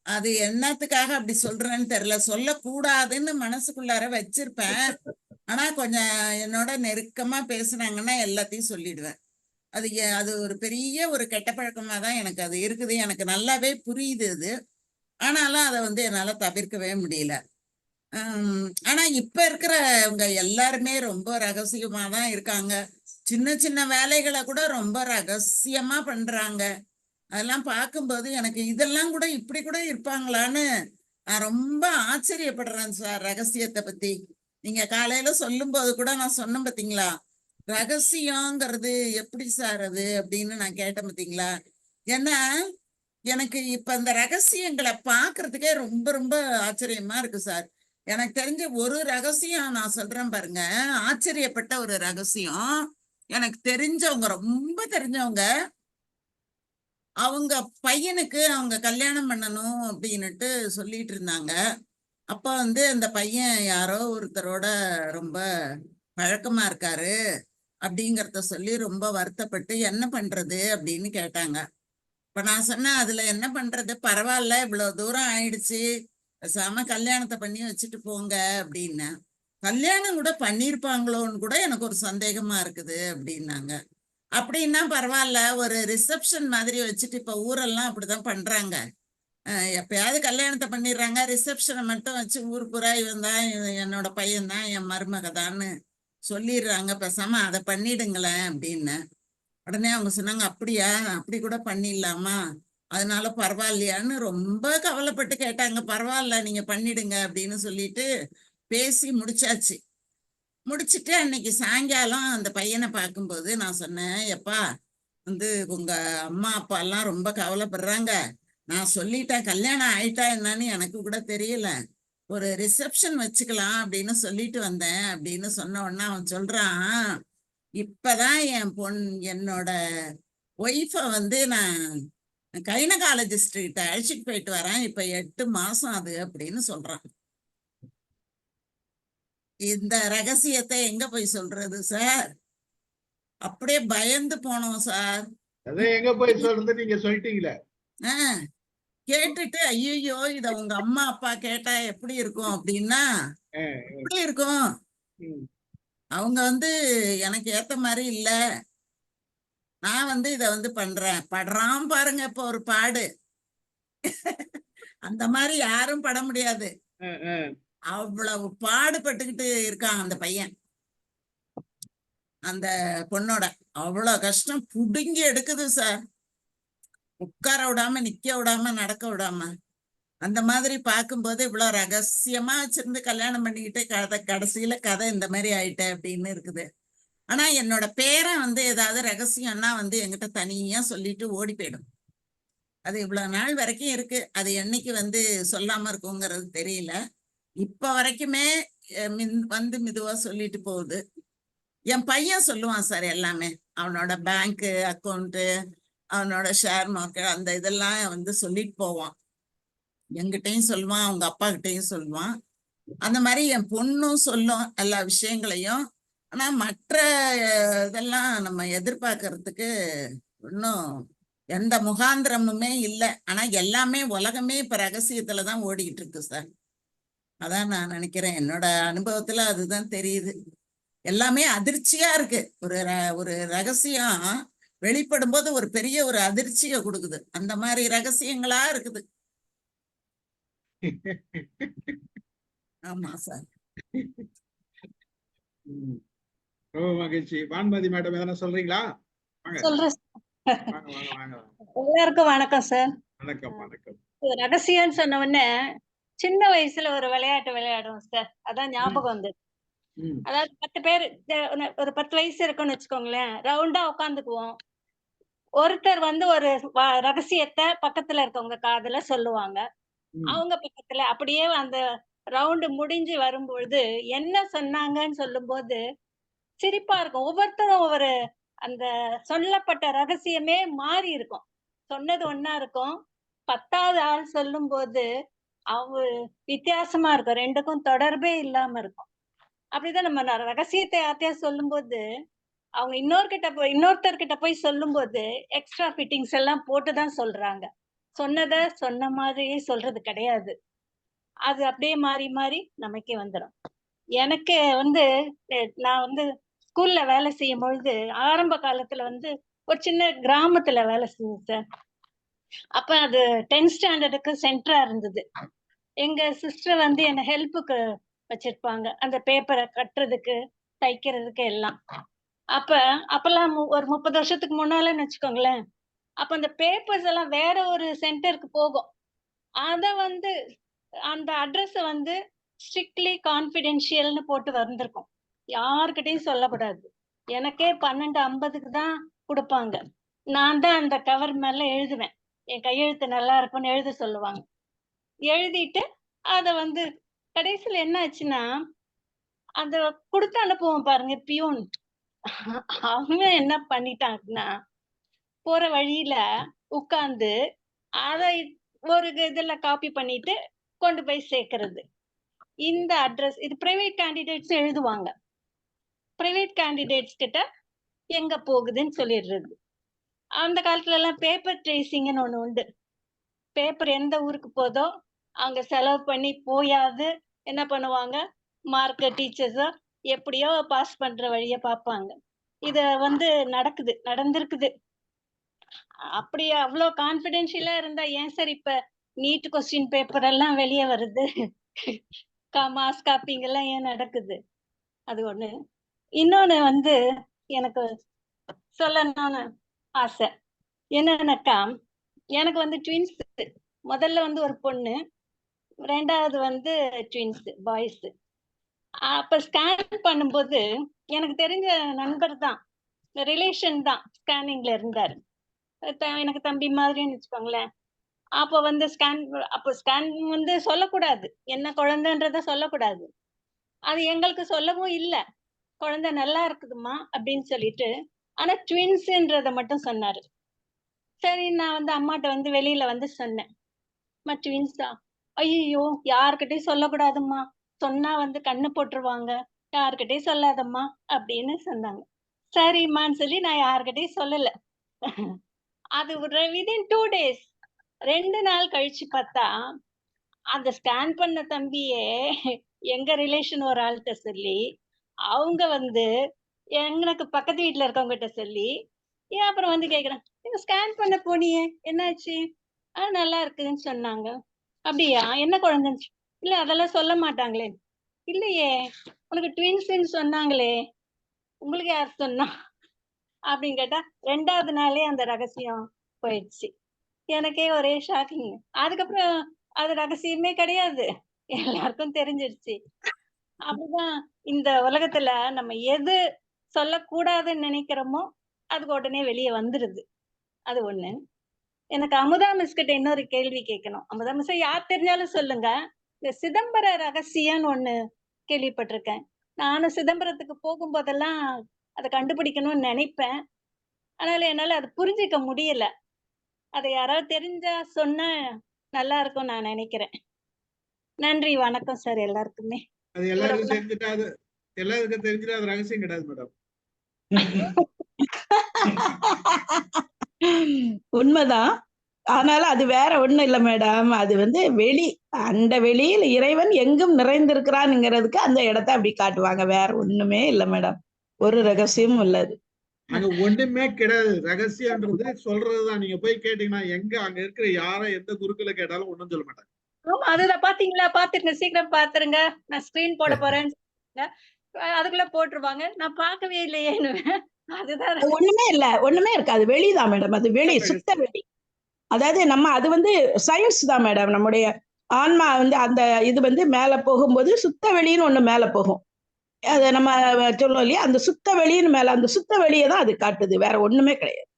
அது என்னத்துக்காக அப்படி சொல்றேன்னு தெரியல. சொல்லக்கூடாதுன்னு மனசுக்குள்ளார வச்சிருப்பேன், ஆனா கொஞ்சம் என்னோட நெருக்கமா பேசுனாங்கன்னா எல்லாத்தையும் சொல்லிடுவேன். அது ஒரு பெரிய ஒரு கெட்ட பழக்கமா தான் எனக்கு அது இருக்குது. எனக்கு நல்லாவே புரியுது அது. ஆனாலும் அதை வந்து என்னால தவிர்க்கவே முடியல. ஆனா இப்ப இருக்கிறவங்க எல்லாருமே ரொம்ப ரகசியமா தான் இருக்காங்க. சின்ன சின்ன வேலைகளை கூட ரொம்ப ரகசியமா பண்றாங்க. அதெல்லாம் பார்க்கும்போது எனக்கு இதெல்லாம் கூட இப்படி கூட இருப்பாங்களான்னு நான் ரொம்ப ஆச்சரியப்படுறேன் சார் ரகசியத்தை பத்தி. நீங்க காலையில சொல்லும் போது கூட நான் சொன்னேன் பாத்தீங்களா, ரகசியங்கிறது எப்படி சார் அது அப்படின்னு நான் கேட்டேன் பாத்தீங்களா. ஏன்னா எனக்கு இப்ப இந்த ரகசியங்களை பாக்குறதுக்கே ரொம்ப ரொம்ப ஆச்சரியமா இருக்கு சார். எனக்கு தெரிஞ்ச ஒரு ரகசியம் நான் சொல்றேன் பாருங்க. ஆச்சரியப்பட்ட ஒரு ரகசியம். எனக்கு தெரிஞ்சவங்க, ரொம்ப தெரிஞ்சவங்க, அவங்க பையனுக்கு அவங்க கல்யாணம் பண்ணணும் அப்படின்னுட்டு சொல்லிட்டு இருந்தாங்க. அப்ப வந்து அந்த பையன் யாரோ ஒருத்தரோட ரொம்ப பழக்கமா இருக்காரு அப்படிங்கறத சொல்லி ரொம்ப வருத்தப்பட்டு என்ன பண்றது அப்படின்னு கேட்டாங்க. இப்ப நான் சொன்னேன், அதுல என்ன பண்றது, பரவாயில்ல, இவ்வளவு தூரம் ஆயிடுச்சு, பேசாம கல்யாணத்தை பண்ணி வச்சுட்டு போங்க அப்படின்னு. கல்யாணம் கூட பண்ணிருப்பாங்களோன்னு கூட எனக்கு ஒரு சந்தேகமா இருக்குது அப்படின்னாங்க. அப்படின்னா பரவாயில்ல, ஒரு ரிசப்ஷன் மாதிரி வச்சுட்டு, இப்ப ஊரெல்லாம் அப்படிதான் பண்றாங்க. எப்பயாவது கல்யாணத்தை பண்ணிடுறாங்க, ரிசப்ஷனை மட்டும் வச்சு ஊர் பூரா இவன் தான், என்னோட பையன் தான், என் மருமக தான்னு சொல்லிடுறாங்க, பேசாம அதை பண்ணிடுங்களேன் அப்படின்னு. உடனே அவங்க சொன்னாங்க, அப்படியா, அப்படி கூட பண்ணிடலாமா, அதனால பரவாயில்லையான்னு ரொம்ப கவலைப்பட்டு கேட்டாங்க. பரவாயில்ல, நீங்க பண்ணிடுங்க அப்படின்னு சொல்லிட்டு பேசி முடிச்சாச்சு. முடிச்சுட்டு அன்னைக்கு சாயங்காலம் அந்த பையனை பார்க்கும்போது நான் சொன்னேன், எப்பா வந்து உங்க அம்மா அப்பா எல்லாம் ரொம்ப கவலைப்படுறாங்க, நான் சொல்லிட்டேன், கல்யாணம் ஆயிட்டா என்னன்னு எனக்கு கூட தெரியல, ஒரு ரிசப்ஷன் வச்சுக்கலாம் அப்படின்னு சொல்லிட்டு வந்தேன் அப்படின்னு சொன்ன உடனே அவன் சொல்றான், இப்பதான் என்னோட ஒய்ஃபை வந்து நான் கைனகாலஜிஸ்ட் கிட்ட அழைச்சிட்டு போயிட்டு வரேன், இப்ப 8 மாசம் அது அப்படின்னு சொல்றான். இந்த ரகசியத்தை எங்க போய் சொல்றது சார்? அப்படியே பயந்து போனோம் சார்.
அதை எங்க போய் சொல்றது, நீங்க சொல்லிட்டீங்களே.
கேட்டுட்டு ஐயோ இத உங்க அம்மா அப்பா கேட்டா எப்படி இருக்கும் அப்படின்னா, எப்படி இருக்கும், அவங்க வந்து எனக்கு ஏத்த மாதிரி இல்ல, நான் வந்து இத வந்து பண்றேன், படுறான் பாருங்க இப்ப ஒரு பாடு, அந்த மாதிரி யாரும் பட முடியாது. அவ்வளவு பாடுபட்டுக்கிட்டு இருக்கான் அந்த பையன். அந்த பொண்ணோட அவ்வளவு கஷ்டம் புடுங்கி எடுக்குது சார். உட்கார விடாம, நிக்க விடாம, நடக்க விடாம. அந்த மாதிரி பார்க்கும்போது இவ்வளவு ரகசியமா வச்சிருந்து கல்யாணம் பண்ணிக்கிட்டு கடைசியில கதை இந்த மாதிரி ஆயிட்ட அப்படின்னு இருக்குது. ஆனா என்னோட பேரன் வந்து ஏதாவது ரகசியம்னா வந்து என்கிட்ட தனியா சொல்லிட்டு ஓடி போயிடும். அது இவ்வளவு நாள் வரைக்கும் இருக்கு. அது என்னைக்கு வந்து சொல்லாம இருக்குங்கிறது தெரியல. இப்ப வரைக்குமே வந்து மெதுவா சொல்லிட்டு போகுது. என் பையன் சொல்லுவான் சார் எல்லாமே. அவனோட பேங்க் அக்கௌண்ட், அவனோட ஷேர் மார்க்கெட், அந்த இதெல்லாம் வந்து சொல்லிட்டு போவான். என்கிட்டையும் சொல்லுவான், அவங்க அப்பா கிட்டையும் சொல்லுவான். அந்த மாதிரி என் பொண்ணும் சொல்லும் எல்லா விஷயங்களையும். ஆனா மற்ற இதெல்லாம் நம்ம எதிர்பார்க்கறதுக்கு இன்னும் எந்த முகாந்திரமுமே இல்லை. ஆனா எல்லாமே உலகமே இப்ப ரகசியத்துலதான் ஓடிக்கிட்டு இருக்கு சார். அதான் நான் நினைக்கிறேன், என்னோட அனுபவத்துல அதுதான் தெரியுது. எல்லாமே அதிர்ச்சியா இருக்கு. ஒரு ரகசியம் வெளிப்படும் போது ஒரு பெரிய ஒரு அதிர்ச்சியை கொடுக்குது. அந்த மாதிரி ரகசியங்களா இருக்குது. ஆமா சார்.
ரொம்ப மகிழ்ச்சி. வான்மதி மேடம் எதனா சொல்றீங்களா?
சொல்றேன்.
வாங்க வாங்க வாங்க.
எல்லாருக்கும் வணக்கம் சார்.
வணக்கம் வணக்கம்.
ரகசியம்னு சொன்ன உடனே சின்ன வயசுல ஒரு விளையாட்டு விளையாடுவோம் சார், அதான் ஞாபகம் வந்தது. அதாவது 10 பேர், ஒரு 10 வயசு இருக்குன்னு வச்சுக்கோங்களேன், ரவுண்டா உட்காந்துக்குவோம். ஒருத்தர் வந்து ஒரு ரகசியத்தை பக்கத்துல இருக்கவங்க காதுல சொல்லுவாங்க. அவங்க பக்கத்துல அப்படியே அந்த ரவுண்டு முடிஞ்சு வரும்பொழுது என்ன சொன்னாங்கன்னு சொல்லும் போது சிரிப்பா இருக்கும். ஒவ்வொருத்தரும் ஒவ்வொரு அந்த சொல்லப்பட்ட ரகசியமே மாறி இருக்கும். சொன்னது ஒண்ணா இருக்கும், 10வது ஆள் சொல்லும் போது வித்தியாசமா இருக்கும். ரெண்டுக்கும் தொடர்பே இல்லாம இருக்கும். அப்படிதான் நம்ம ரகசியத்தை யார்கிட்டயா சொல்லும் போது அவங்க இன்னொருத்தர்கிட்ட போய் சொல்லும் போது எக்ஸ்ட்ரா ஃபிட்டிங்ஸ் எல்லாம் போட்டுதான் சொல்றாங்க. சொன்னதை சொன்ன மாதிரியே சொல்றது கிடையாது. அது அப்படியே மாறி மாறி நமக்கே வந்துடும். எனக்கு வந்து நான் வந்து ஸ்கூல்ல வேலை செய்யும் பொழுது ஆரம்ப காலத்துல வந்து ஒரு சின்ன கிராமத்துல வேலை செஞ்சேன் சார். அப்ப அது 10th ஸ்டாண்டர்டுக்கு சென்டரா இருந்தது. எங்க சிஸ்டர் வந்து என்ன ஹெல்ப்புக்கு வச்சிருப்பாங்க. அந்த பேப்பரை கட்டுறதுக்கு, தைக்கிறதுக்கு எல்லாம். அப்பெல்லாம் ஒரு 30 வருஷத்துக்கு முன்னாலன்னு வச்சுக்கோங்களேன். அப்ப அந்த பேப்பர்ஸ் எல்லாம் வேற ஒரு சென்டருக்கு போகும். அத வந்து அந்த அட்ரஸ வந்து ஸ்ட்ரிக்ட்லி கான்ஃபிடென்ஷியல்னு போட்டு வந்திருக்கும். யார்கிட்டயும் சொல்லக்கூடாது. எனக்கே 12:50க்கு தான் குடுப்பாங்க. நான் தான் அந்த கவர் மேல எழுதுவேன். என் கையெழுத்து நல்லா இருக்கும்னு எழுத சொல்லுவாங்க. எழுதிட்டு அத வந்து கடைசியில என்ன ஆச்சுன்னா, அந்த குடுத்து அனுப்புவோம் பாருங்க பியூன். அவன் என்ன பண்ணிட்டான்னா, போற வழியில உட்கார்ந்து அத ஒரு இதுல காப்பி பண்ணிட்டு கொண்டு போய் சேர்க்கிறது. இந்த அட்ரஸ் இது பிரைவேட் கேண்டிடேட்ஸ் எழுதுவாங்க. பிரைவேட் கேண்டிடேட்ஸ் கிட்ட எங்க போகுதுன்னு சொல்லிடுறது. அந்த காலத்துல எல்லாம் பேப்பர் ட்ரேசிங்னு ஒண்ணு உண்டு. பேப்பர் எந்த ஊருக்கு போதோ அங்க செலவு பண்ணி போயாது என்ன பண்ணுவாங்க, மார்க்க டீச்சர்ஸோ எப்படியோ பாஸ் பண்ற வழிய பார்ப்பாங்க. இத வந்து நடந்திருக்குது. அப்படி அவ்வளோ கான்பிடென்ஷியலா இருந்தா ஏன் சார் இப்ப நீட் கொஸ்டின் பேப்பர் எல்லாம் வெளியே வருது? மாஸ் காப்பிங் எல்லாம் ஏன் நடக்குது? அது ஒண்ணு. இன்னொன்னு வந்து எனக்கு சொல்லணும்னு ஆசை. என்னன்னாக்கா, எனக்கு வந்து ட்வின்ஸ். முதல்ல வந்து ஒரு பொண்ணு, 2வது வந்து ட்வின்ஸ் பாய்ஸ். அப்ப ஸ்கேன் பண்ணும்போது எனக்கு தெரிஞ்ச நண்பர் தான், ரிலேஷன் தான் ஸ்கேனிங்ல இருந்தாரு. எனக்கு தம்பி மாதிரின்னு வச்சுக்கோங்களேன். அப்ப வந்து ஸ்கேன் வந்து சொல்லக்கூடாது, என்ன குழந்தைன்றத சொல்லக்கூடாது. அது எங்களுக்கு சொல்லவும் இல்ல. குழந்தை நல்லா இருக்குதுமா அப்படின்னு சொல்லிட்டு, ஆனா ட்வின்ஸ்ன்றத மட்டும் சொன்னாரு. சரி, நான் வந்து அம்மாட்ட வந்து வெளியில வந்து சொன்னேன், ட்வின்ஸா? ஐயோ, யாருக்கிட்டையும் சொல்லக்கூடாதும்மா, சொன்னா வந்து கண்ணு போட்டுருவாங்க, யாருக்கிட்டையும் சொல்லாதம்மா அப்படின்னு சொன்னாங்க. சரிம்மான்னு சொல்லி நான் யாருக்கிட்டையும் சொல்லல. அது விதின் 2 days, 2 நாள் கழிச்சு பார்த்தா, அந்த ஸ்கேன் பண்ண தம்பியே எங்க ரிலேஷன் ஒரு ஆள்கிட்ட சொல்லி, அவங்க வந்து எனக்கு பக்கத்து வீட்டுல இருக்கவங்ககிட்ட சொல்லி, அப்புறம் வந்து கேக்குறேன், ஸ்கேன் பண்ண போனியே என்னாச்சு? நல்லா இருக்குதுன்னு சொன்னாங்க. அப்படியா, என்ன குழந்தைன்னு? இல்ல அதெல்லாம் சொல்ல மாட்டாங்களே. இல்லையே, உனக்கு ட்வின்ஸ்ன்னு சொன்னாங்களே, உங்களுக்கு யார் சொன்னா அப்படின்னு கேட்டா, 2வது நாளே அந்த ரகசியம் போயிடுச்சு. எனக்கே ஒரே ஷாக்கிங். அதுக்கப்புறம் அது ரகசியமே கிடையாது, எல்லாருக்கும் தெரிஞ்சிடுச்சு. அப்படிதான் இந்த உலகத்துல நம்ம எது சொல்லக்கூடாதுன்னு நினைக்கிறோமோ அதுக்கு உடனே வெளியே வந்துருது. அது ஒண்ணு. எனக்கு அமுதா மிஸ் கிட்ட இன்னொரு கேள்வி கேட்கணும். அமுதா மிஸ், யார் தெரிஞ்சாலும் சொல்லுங்க. இந்த சிதம்பர ரகசியம்னு ஒண்ணு கேள்விப்பட்டிருக்கேன். நானும் சிதம்பரத்துக்கு போகும்போதெல்லாம் அதை கண்டுபிடிக்கணும்னு நினைப்பேன். அதனால என்னால அதை புரிஞ்சுக்க முடியல. அதை யாராவது தெரிஞ்சா சொன்னா நல்லா இருக்கும் நான் நினைக்கிறேன். நன்றி, வணக்கம் சார் எல்லாருக்குமே.
அது எல்லாருக்கும் தெரிஞ்சுட்டா அது ரகசியம் கிடையாது மேடம்.
உண்மைதான். அதனால அது வேற ஒண்ணும் இல்ல மேடம். அது வந்து அந்த வெளியில் இறைவன் எங்கும் நிறைந்திருக்கிறான்ங்கிறதுக்கு அந்த இடத்தை அப்படி காட்டுவாங்க. வேற ஒண்ணுமே இல்ல மேடம். ஒரு ரகசியமும் இல்ல அது.
அங்க ஒண்ணுமே கிடையாது. ரகசியம்ன்றது சொல்றதுதான். நீங்க போய் கேட்டீங்கன்னா எங்க அங்க இருக்கிற யாரை எந்த குருக்களை கேட்டாலும் ஒண்ணும் சொல்ல மாட்டாங்க.
ஆமா, அதுதான். பாத்தீங்களா, பாத்துருங்க, சீக்கிரம் பாத்துருங்க, நான் ஸ்கிரீன் போட போறேன்னு அதுக்குள்ள போட்டுருவாங்க. நான் பார்க்கவே இல்லையேன்னு. அதுதான்
ஒண்ணுமே இருக்காது. வெளிதான் மேடம். அது சுத்த வெளி. அதாவது அது வந்து சயின்ஸ் தான் மேடம். நம்முடைய ஆன்மா வந்து அந்த இது வந்து மேல போகும்போது சுத்த வெளின்னு ஒண்ணு மேல போகும். அதை நம்ம சொல்லுவோம் இல்லையா, அந்த சுத்த வெளின்னு மேல, அந்த சுத்த வெளியை தான் அது காட்டுது. வேற ஒண்ணுமே கிடையாது.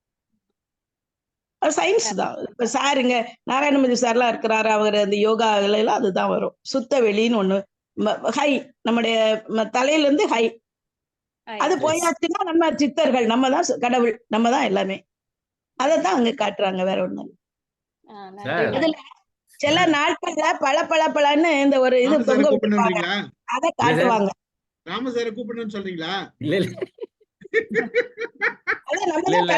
சயின்ஸ் தான். இப்ப சாருங்க நாராயணமூர்த்தி சார்லாம் இருக்கிறாரு, அவர் அந்த யோகா எல்லாம் அதுதான் வரும். சுத்த வெளின்னு ஒண்ணு ஹை, நம்முடைய தலையில இருந்து ஹை. அது போயாச்சுன்னா நம்ம சித்தர்கள், நம்ம தான் கடவுள், நம்ம தான் எல்லாமே. அதைத்தான் அங்க காட்டுறாங்க, வேற ஒண்ணு. அதுல சில நாட்கள்ல பழன்னு இந்த ஒரு இது தொங்க விட்டுருப்பாங்க, அதை காட்டுவாங்க.
ராமசார கூப்பிடணும்னு சொல்றீங்களா?
இல்ல இல்ல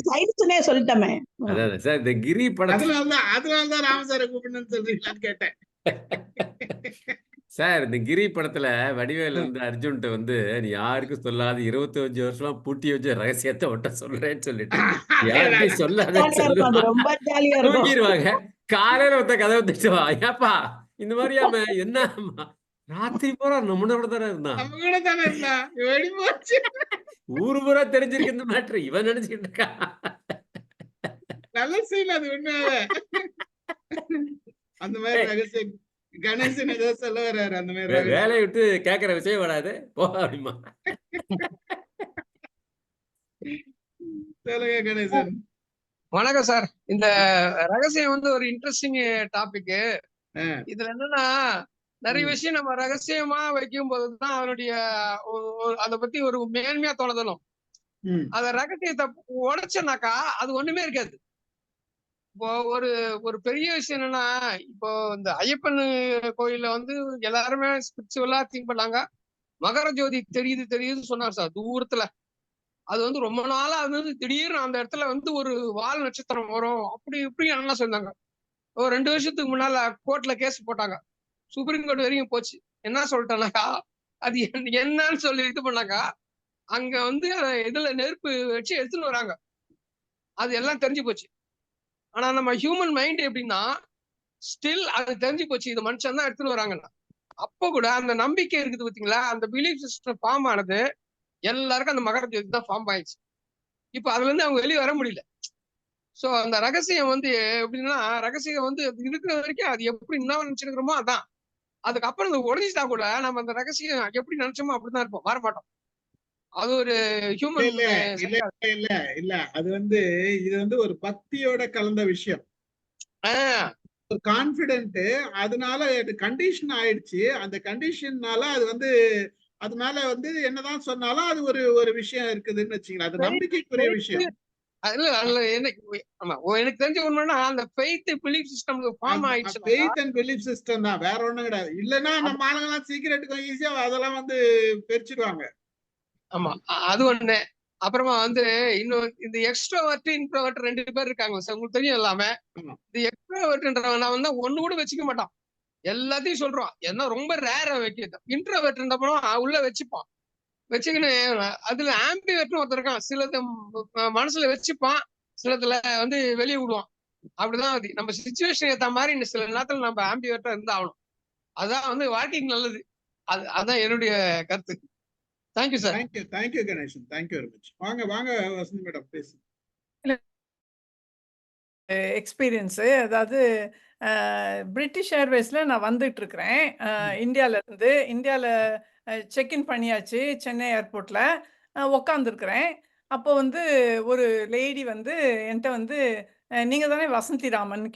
சயின்ஸ்னே சொல்லிட்டோமே.
அதான் சார், இந்த கிரி படத்துல
அதனாலதான் ராமசார கூப்பிடணும்னு சொல்றீங்களான்னு கேட்டேன்.
சார் இந்த கிரி படத்துல வடிவேலு வந்து அர்ஜுன்ட்ட வந்து நீ யாருக்கும் சொல்லாத 25 வருஷம் பூட்டி வச்ச ரகசியத்தை ஒட்ட சொல்றேன்னு சொல்லிட்டு யாருக்கும் சொல்லாத
ஜாலியா இருக்கும், அது
சொல்லுவான்.
ரொம்ப ஜாலியா இருக்கும்.
தூங்கிடுவாங்க. காலையில ஒருத்த கதவை தட்டுவா, ஏப்பா இந்த மாதிரியாம என்ன ராத்திரி பூரா நம்மளோட தானே இருந்தான்,
நம்ம கூட தானே இருந்தா வெடி போச்சு.
ஊரு பூரா தெரிஞ்சிருக்கு இந்த மேட்ரு, இவன் நினைச்சுக்கிட்டு இருக்கா.
நல்ல சீன் அது உண்மையாவே. அந்த மாதிரி ரகசியம் கணேசன் ஏதோ சொல்ல வர்றாரு. அந்த மாதிரி ரகசியம்.
வேலையை விட்டு கேட்கற விஷயம் வராது போ அப்படிமா.
சொல்லுங்க கணேசன்.
வணக்கம் சார். இந்த ரகசியம் வந்து ஒரு இன்ட்ரெஸ்டிங் டாபிக். இதுல என்னன்னா நிறைய விஷயம் நம்ம ரகசியமா வைக்கும் போதுதான் அதனுடைய அதை பத்தி ஒரு மேன்மையா தோணுதலும். அத ரகசியத்தை உடைச்சனாக்கா அது ஒண்ணுமே இருக்காது. இப்போ ஒரு ஒரு பெரிய விஷயம் என்னன்னா, இப்போ இந்த ஐயப்பன் கோயில்ல வந்து எல்லாருமே ஸ்பிரிச்சுவலா திங்க் பண்ணாங்க. மகர ஜோதி தெரியுதுன்னு சொன்னார் சார் தூரத்துல. அது வந்து ரொம்ப நாளா அது வந்து திடீர்னு அந்த இடத்துல வந்து ஒரு வால் நட்சத்திரம் வரும் அப்படி இப்படி எல்லாம் சொன்னாங்க. ஒரு 2 வருஷத்துக்கு முன்னால கோர்ட்ல கேஸ் போட்டாங்க. சுப்ரீம் கோர்ட் வரைக்கும் போச்சு. என்ன சொல்லிட்டானாக்கா, அது என்னன்னு சொல்லி இது பண்ணாக்கா, அங்க வந்து இதுல நெருப்பு வச்சு எடுத்துன்னு வராங்க. அது எல்லாம் தெரிஞ்சு போச்சு. ஆனா நம்ம ஹியூமன் மைண்ட் எப்படின்னா, ஸ்டில் அது தெரிஞ்சு போச்சு இது மனுஷன் தான் எடுத்துட்டு வராங்கன்னா. அப்போ கூட அந்த நம்பிக்கை இருக்குது பாத்தீங்களா, அந்த பிலீஃப் சிஸ்டம் ஃபார்ம் ஆனது எல்லாருக்கும் அந்த மகர ஜோதி தான் ஃபார்ம் ஆயிடுச்சு. இப்ப அதுல இருந்து அவங்க வெளியே வர முடியல. சோ அந்த ரகசியம் வந்து எப்படின்னா, ரகசியம் வந்து இருக்கிற வரைக்கும் அது எப்படி என்ன நினைச்சிருக்கிறோமோ அதான். அதுக்கப்புறம் அது உடஞ்சிட்டா கூட நம்ம அந்த ரகசியம் எப்படி நினைச்சோமோ அப்படிதான் இருப்போம், வர மாட்டோம். அது ஒரு ஹியூமன்.
இல்ல இல்ல இல்ல இல்ல அது வந்து இது வந்து ஒரு பக்தியோட கலந்த விஷயம். ஒரு கான்பிடென்ட், அதனால கண்டிஷன் ஆயிடுச்சு. அந்த கண்டிஷன்னால அது வந்து அது மேல வந்து என்னதான் சொன்னாலும் அது ஒரு ஒரு விஷயம் இருக்குதுன்னு வச்சுக்கலாம். அது நம்பிக்கைக்குரிய விஷயம்.
எனக்கு தெரிஞ்ச உண்மைன்னா அந்த ஃபெய்த் பிலீஃப் சிஸ்டம் ஃபார்ம் ஆயிடுச்சு.
ஃபெய்த் அண்ட் பிலீஃப் சிஸ்டம் தான், வேற ஒண்ணும் கிடையாது. இல்லன்னா நம்ம ஆளுங்கெல்லாம் சீக்கிரட்டுக்கு ஈஸியா அதெல்லாம் வந்து பிரிச்சுடுவாங்க.
ஆமா, அது ஒண்ணு. அப்புறமா வந்து இன்னும் இந்த எக்ஸ்ட்ரோவர்ட் இன்ட்ரோவர்ட் 2 பேர் இருக்காங்க சார், உங்களுக்கு தெரியும் எல்லாமே. இந்த எக்ஸ்ட்ரோவர்ட்ன்றவன் வந்து ஒண்ணு கூட வச்சுக்க மாட்டான், எல்லாத்தையும் சொல்றான். ஏன்னா ரொம்ப ரேரா வைக்கிறது. இன்ட்ரோவர்ட்ன்றப்பறம் உள்ள வச்சுப்பான், வச்சுக்கின்னு அதுல ஆம்பிவர்ட்னு ஒருத்தர் இருக்கான். சிலது மனசுல வச்சுப்பான், சிலதுல வந்து வெளியே விடுவான். அப்படிதான் அது நம்ம சிச்சுவேஷன் ஏத்த மாதிரி சில நேரத்துல நம்ம ஆம்பிவர்ட்டா இருந்தாகணும். அதான் வந்து வாழ்க்கைக்கு நல்லது. அதான் என்னுடைய கருத்து. Thank you sir.
Thank you Ganesan, thank you very much. வாங்க வாங்க வசந்தி மேடம் பேசுங்க.
எக்ஸ்பீரியன்ஸு அதாவது பிரிட்டிஷ் ஏர்வேஸ்ல நான் வந்துட்டு இருக்கிறேன். இந்தியாவில் செக்இன் பண்ணியாச்சு சென்னை ஏர்போர்ட்ல. உக்காந்துருக்கிறேன். அப்போ வந்து ஒரு லேடி வந்து என்கிட்ட வந்து நீங்க தானே வசந்தி ராமன்